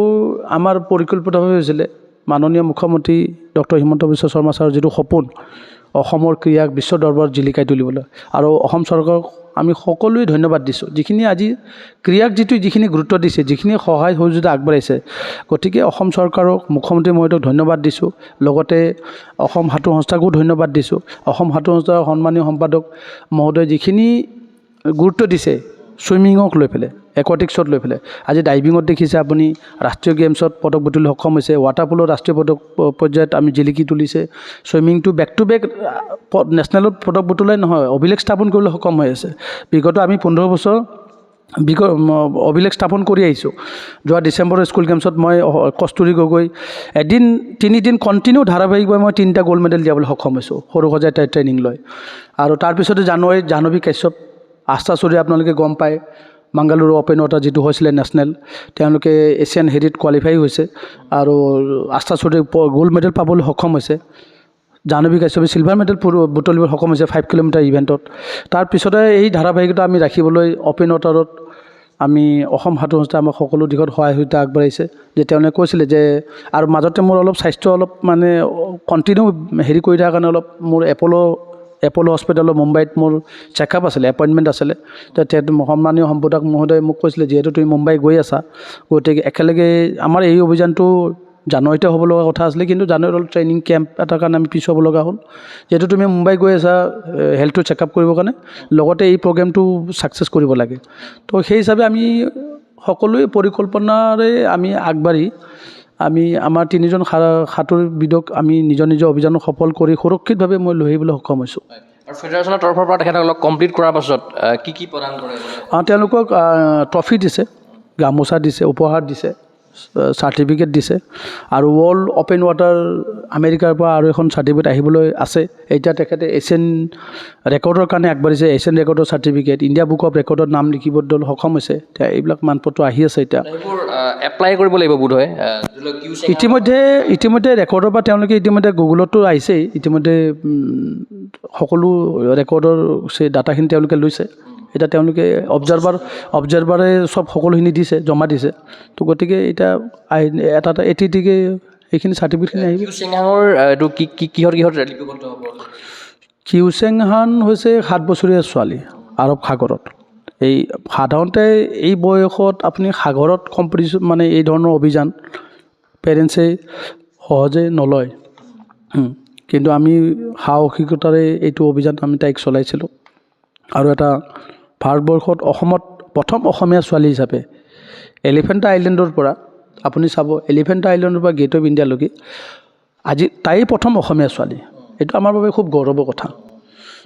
আমাৰ পৰিকল্পিতভাৱে হৈছিলে, মাননীয় মুখ্যমন্ত্ৰী ডক্টৰ হিমন্ত বিশ্ব শৰ্মা ছাৰৰ যিটো সপোন অসমৰ ক্ৰীড়াক বিশ্ব দৰবাৰত জিলিকাই তুলিবলৈ, আৰু অসম চৰকাৰক আমি সকলোৱে ধন্যবাদ দিছোঁ, যিখিনি আজি ক্ৰীড়াক যিখিনি গুৰুত্ব দিছে, যিখিনি সহায় সহযোগিতা আগবঢ়াইছে। গতিকে অসম চৰকাৰক, মুখ্যমন্ত্ৰী মহোদয়ক ধন্যবাদ দিছোঁ, লগতে অসম সাঁতোৰ সংস্থাকো ধন্যবাদ দিছোঁ। অসম সাঁতোৰ সংস্থাৰ সন্মানীয় সম্পাদক মহোদয়ে যিখিনি গুৰুত্ব দিছে ছুইমিঙক লৈ পেলাই, একুৱাটিক্সত লৈ পেলাই, আজি ডাইভিঙত দেখিছে আপুনি ৰাষ্ট্ৰীয় গেমছত পদক বুটলিবলৈ সক্ষম হৈছে, ৱাটাৰ পলত ৰাষ্ট্ৰীয় পদক পৰ্যায়ত আমি জিলিকি তুলিছে, ছুইমিংটো বেক টু বেক নেশ্যনেলত পদক বুটলাই নহয়, অভিলেখ স্থাপন কৰিবলৈ সক্ষম হৈ আছে। বিগত আমি 15 বছৰ অভিলেখ স্থাপন কৰি আহিছোঁ। যোৱা ডিচেম্বৰৰ স্কুল গেমছত মই কস্তুৰী গগৈ 3 দিন কণ্টিনিউ ধাৰাবাহিকভাৱে মই 3টা গ'ল্ড মেডেল দিয়াবলৈ সক্ষম হৈছোঁ, সৰুসজাই তাই ট্ৰেইনিং লৈ। আৰু তাৰপিছতে জানুৱাৰীত জাহ্নৱী কাশ্যপ, আস্থা চৌধুৰী আপোনালোকে গম পায়, মাংগালুৰু অ'পেন ৱাটাৰ যিটো হৈছিলে নেশ্যনেল, তেওঁলোকে এছিয়ান হেৰিত কোৱালিফাই হৈছে, আৰু আস্থা চৌধুৰী গ'ল্ড মেডেল পাবলৈ সক্ষম হৈছে। জাহ্নৱী কাশ্যপে চিলভাৰ মেডেল বুটলিবলৈ সক্ষম হৈছে 5 কিলোমিটাৰ ইভেণ্টত। তাৰপিছতে এই ধাৰাবাহিকতা আমি ৰাখিবলৈ অ'পেন ৱাটাৰত আমি অসম সাঁতোৰ সংস্থাই আমাক সকলো দিশত সহায় সহযোগিতা আগবঢ়াইছে। যে তেওঁলোকে কৈছিলে যে, আৰু মাজতে মোৰ অলপ স্বাস্থ্য অলপ মানে কণ্টিনিউ হেৰি কৰি থকাৰ কাৰণে অলপ মোৰ এপ'ল' হস্পিটেলৰ মুম্বাইত মোৰ চেকআপ আছিলে, এপইণ্টমেণ্ট আছিলে। সন্মানীয় সম্পাদক মহোদয়ে মোক কৈছিলে, যিহেতু তুমি মুম্বাই গৈ আছা, গতিকে একেলগে আমাৰ এই অভিযানটো জানুৱাৰীতে হ'ব লগা কথা আছিলে, কিন্তু জানুৱাৰীত অলপ ট্ৰেইনিং কেম্প এটাৰ কাৰণে আমি পিছ হ'ব লগা হ'ল। যিহেতু তুমি মুম্বাই গৈ আছা হেল্থটো চেকআপ কৰিবৰ কাৰণে, লগতে এই প্ৰগ্ৰেমটো ছাকচেছ কৰিব লাগে। তো সেই হিচাপে আমি সকলোৱে পৰিকল্পনাৰে আমি আগবাঢ়ি আমাৰ 3জন সাঁতোৰবিদক আমি নিজৰ অভিযানক সফল কৰি সুৰক্ষিতভাৱে মই লৈ আহিবলৈ সক্ষম হৈছোঁ। আৰু ফেডাৰেশ্যনৰ তৰফৰ পৰা তেখেতসকলক কমপ্লিট কৰাৰ পাছত কি প্ৰদান কৰে? তেওঁলোকক ট্ৰফি দিছে, গামোচা দিছে, উপহাৰ দিছে, চাৰ্টিফিকেট দিছে, আৰু ৱৰ্ল্ড অ'পেন ৱাটাৰ আমেৰিকাৰ পৰা আৰু এখন চাৰ্টিফিকেট আহিবলৈ আছে। এতিয়া তেখেতে এছিয়ান ৰেকৰ্ডৰ কাৰণে আগবাঢ়িছে, এছিয়ান ৰেকৰ্ডৰ চাৰ্টিফিকেট, ইণ্ডিয়া বুক অফ ৰেকৰ্ডত নাম লিখিবলৈ সক্ষম হৈছে। এতিয়া এইবিলাক মানপত্ৰ আহি আছে। এতিয়া এইবোৰ এপ্লাই কৰিব লাগিব বোধ হয়। ইতিমধ্যে ৰেকৰ্ডৰ পৰা তেওঁলোকে ইতিমধ্যে গুগলতো আহিছেই, ইতিমধ্যে সকলো ৰেকৰ্ডৰ ডাটাখিনি তেওঁলোকে লৈছে। এতিয়া তেওঁলোকে অবজাৰভাৰে চব সকলোখিনি দিছে, জমা দিছে। তো গতিকে এতিয়া এটা এটিকে এইখিনি চাৰ্টিফিকেটখিনি আহিব। কিহত লিপিবদ্ধ হ'ব? কিউচেং হান হৈছে 7 বছৰীয়া ছোৱালী, আৰৱ সাগৰত। সাধাৰণতে এই বয়সত আপুনি সাগৰত কম্পিটিশ্যন মানে এই ধৰণৰ অভিযান পেৰেণ্টছে সহজে নলয়, কিন্তু আমি সাহসিকতাৰে এইটো অভিযান আমি তাইক চলাইছিলোঁ। আৰু এটা ভাৰতবৰ্ষত প্ৰথম অসমীয়া ছোৱালী হিচাপে এলিফেণ্টা আইলেণ্ডৰ পৰা আপুনি চাব, এলিফেণ্টা আইলেণ্ডৰ পৰা গেট অফ ইণ্ডিয়ালৈকে আজি তাই প্ৰথম অসমীয়া ছোৱালী। এইটো আমাৰ বাবে খুব গৌৰৱৰ কথা।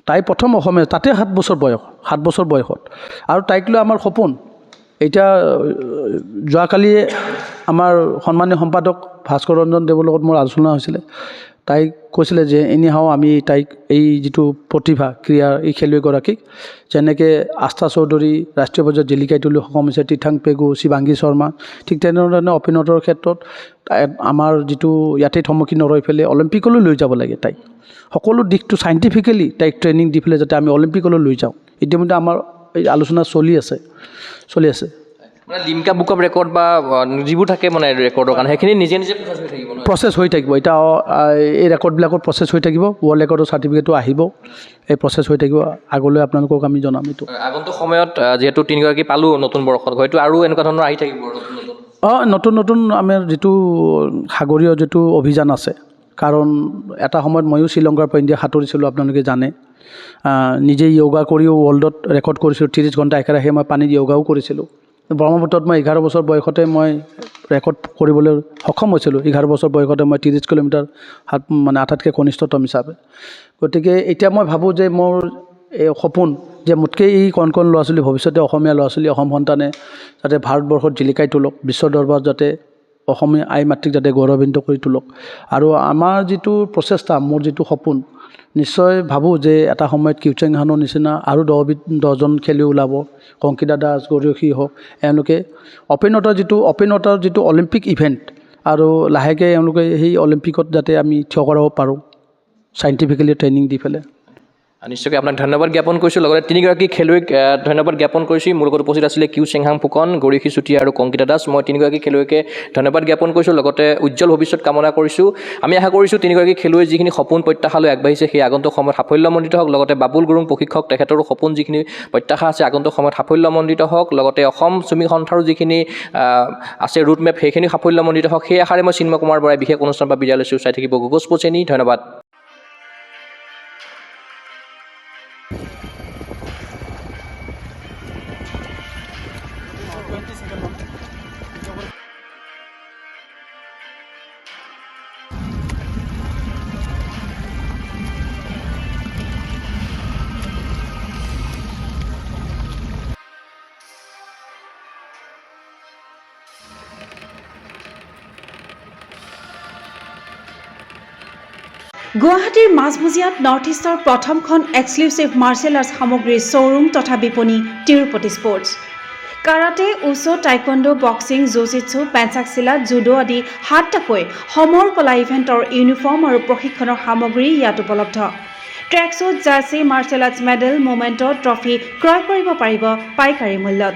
তাই প্ৰথম অসমীয়া, তাতে 7 বছৰ বয়সত। আৰু তাইক লৈ আমাৰ সপোন। এতিয়া যোৱাকালি আমাৰ সন্মানীয় সম্পাদক ভাস্কৰ ৰঞ্জন দেৱৰ লগত মোৰ আলোচনা হৈছিলে। তাইক কৈছিলে যে আমি তাইক এই যিটো প্ৰতিভা ক্ৰীড়াৰ এই খেলুৱৈগৰাকীক, যেনেকৈ আস্থা চৌধুৰী ৰাষ্ট্ৰীয় পৰ্যায়ত জিলিকাই তুলি সক্ষম হৈছে, তীথাং পেগু, শিৱাংগী শৰ্মা, ঠিক তেনেধৰণে অ'পেন ৱাটাৰৰ ক্ষেত্ৰত আমাৰ যিটো ইয়াতে থমকি নৰৈ পেলাই অলিম্পিকলৈ লৈ যাব লাগে। তাইক সকলো দিশটো চাইণ্টিফিকেলি তাইক ট্ৰেইনিং দি পেলাই যাতে আমি অলিম্পিকলৈ লৈ যাওঁ। ইতিমধ্যে আমাৰ এই আলোচনা চলি আছে। মানে লিমকা বুক অফ ৰেকৰ্ড বা যিবোৰ থাকে মানে ৰেকৰ্ডৰ কাৰণে সেইখিনি নিজে প্ৰচেছ হৈ থাকিব। এতিয়া এই ৰেকৰ্ডবিলাকত প্ৰচেছ হৈ থাকিব, ৱৰ্ল্ড ৰেকৰ্ডৰ চাৰ্টিফিকেটো আহিব, এই প্ৰচেছ হৈ থাকিব। আগলৈ আপোনালোকক আমি জনাম। এইটো আগন্তুক সময়ত যিহেতু 3গৰাকী পালোঁ নতুন বৰ্ষত, হয়তো আৰু এনেকুৱা ধৰণৰ আহি থাকিব নতুন আমাৰ যিটো সাগৰীয় যিটো অভিযান আছে। কাৰণ এটা সময়ত ময়ো শ্ৰীলংকাৰ পৰা ইণ্ডিয়া সাঁতুৰিছিলোঁ, আপোনালোকে জানে। নিজে য়োগা কৰিও ৱৰ্ল্ডত ৰেকৰ্ড কৰিছিলোঁ, 30 ঘণ্টা একেৰাহে মই পানীত য়োগাও কৰিছিলোঁ। ব্ৰহ্মপুত্ৰত মই 11 বছৰ বয়সতে মই ৰেকৰ্ড কৰিবলৈ সক্ষম হৈছিলোঁ। 11 বছৰ বয়সতে মই 30 কিলোমিটাৰ মানে আটাইতকৈ কনিষ্ঠতম হিচাপে। গতিকে এতিয়া মই ভাবোঁ যে মোৰ এই সপোন যে মোতকৈ এই কণ ল'ৰা ছোৱালী ভৱিষ্যতে অসমীয়া ল'ৰা ছোৱালী অসম সন্তানে যাতে ভাৰতবৰ্ষত জিলিকাই তোলক, বিশ্ব দৰবাৰত যাতে অসমীয়া আই মাতৃক যাতে গৌৰৱান্বিত কৰি তোলক। আৰু আমাৰ যিটো প্ৰচেষ্টা, মোৰ যিটো সপোন, নিশ্চয় ভাবোঁ যে এটা সময়ত কিউচেং হানৰ নিচিনা আৰু 10জন খেলুৱৈ ওলাব, কংকিতা দাস, গৰিয়সী হওক, এওঁলোকে অ'পেন ৱাটাৰ যিটো অলিম্পিক ইভেণ্ট, আৰু লাহেকৈ এওঁলোকে সেই অলিম্পিকত যাতে আমি থিয় কৰাব পাৰোঁ চাইণ্টিফিকেলি ট্ৰেইনিং দি পেলাই। নিশ্চয়কৈ আপোনাক ধন্যবাদ জ্ঞাপন কৰিছোঁ। লগতে তিনিগৰাকী খেলুৱৈক ধন্যবাদ জ্ঞাপন কৰিছোঁ। মোৰ লগত উপস্থিত আছিলে কিউচেংহাং ফুকন, গৰিয়সী চুতীয়া আৰু কংকিতা দাস। মই তিনিগৰাকী খেলুৱৈকে ধন্যবাদ জ্ঞাপন কৰিছোঁ, লগতে উজ্জ্বল ভৱিষ্যত কামনা কৰিছোঁ। আমি আশা কৰিছোঁ তিনিগৰাকী খেলুৱৈ যিখিনি সপোন প্ৰত্যাশালৈ আগবাঢ়িছে সেই আগন্তুক সময়ত সাফল্যমণ্ডিত হওক। লগতে বাবুল গুৰুং প্ৰশিক্ষক, তেখেতৰো সপোন যিখিনি প্ৰত্যাশা আছে আগন্তুক সময়ত সাফল্যমণ্ডিত হওক। লগতে অসম চুইমিং সন্থাৰো যিখিনি আছে ৰুটমেপ সেইখিনি সাফল্যমণ্ডিত হওক। সেই আশাৰে মই চিন্ময় কুমাৰ বৰাই বিশেষ অনুষ্ঠান বা বিদায় লৈছোঁ। চাই থাকিব গুগল স্পৰ্টছ চেনি। ধন্যবাদ। গুৱাহাটীৰ মাজমজিয়াত নৰ্থ ইষ্টৰ প্ৰথমখন এক্সক্লুচিভ মাৰ্চেল আৰ্টছ সামগ্ৰীৰ শ্ব'ৰুম তথা বিপণী Tirupati sports. Karate, wushu, taekwondo, boxing, jujitsu, pencak silat, judo আদি 7টাকৈ সমৰ কলা ইভেণ্টৰ ইউনিফৰ্ম আৰু প্ৰশিক্ষণৰ সামগ্ৰী ইয়াত উপলব্ধ। Tracksuit, jersey, martial arts medal, memento, trophy ক্ৰয় কৰিব পাৰিব পাইকাৰী মূল্যত।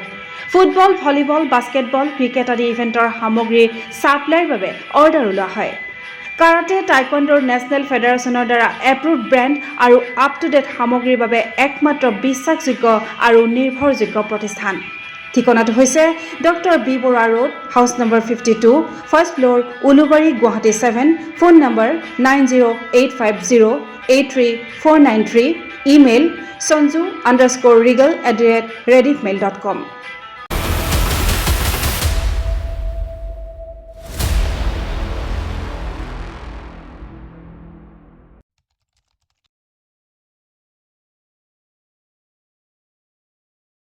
ফুটবল, ভলীবল, বাস্কেটবল, ক্ৰিকেট আদি ইভেণ্টৰ সামগ্ৰীৰ ছাপ্লাইৰ বাবে অৰ্ডাৰো লোৱা হয়। কাৰাটে, টাইকোৱাণ্ডোৰ নেশ্যনেল ফেডাৰেশ্যনৰ দ্বাৰা এপ্ৰুভড ব্ৰেণ্ড আৰু আপ টু ডেট সামগ্ৰীৰ বাবে একমাত্ৰ বিশ্বাসযোগ্য আৰু নিৰ্ভৰযোগ্য প্ৰতিষ্ঠান। ঠিকনাটো হৈছে doctor B Barua road, house number 52, first floor, Ulubari, Guwahati 7। Phone number 9085083493। Email sanju_regal@rediffmail.com।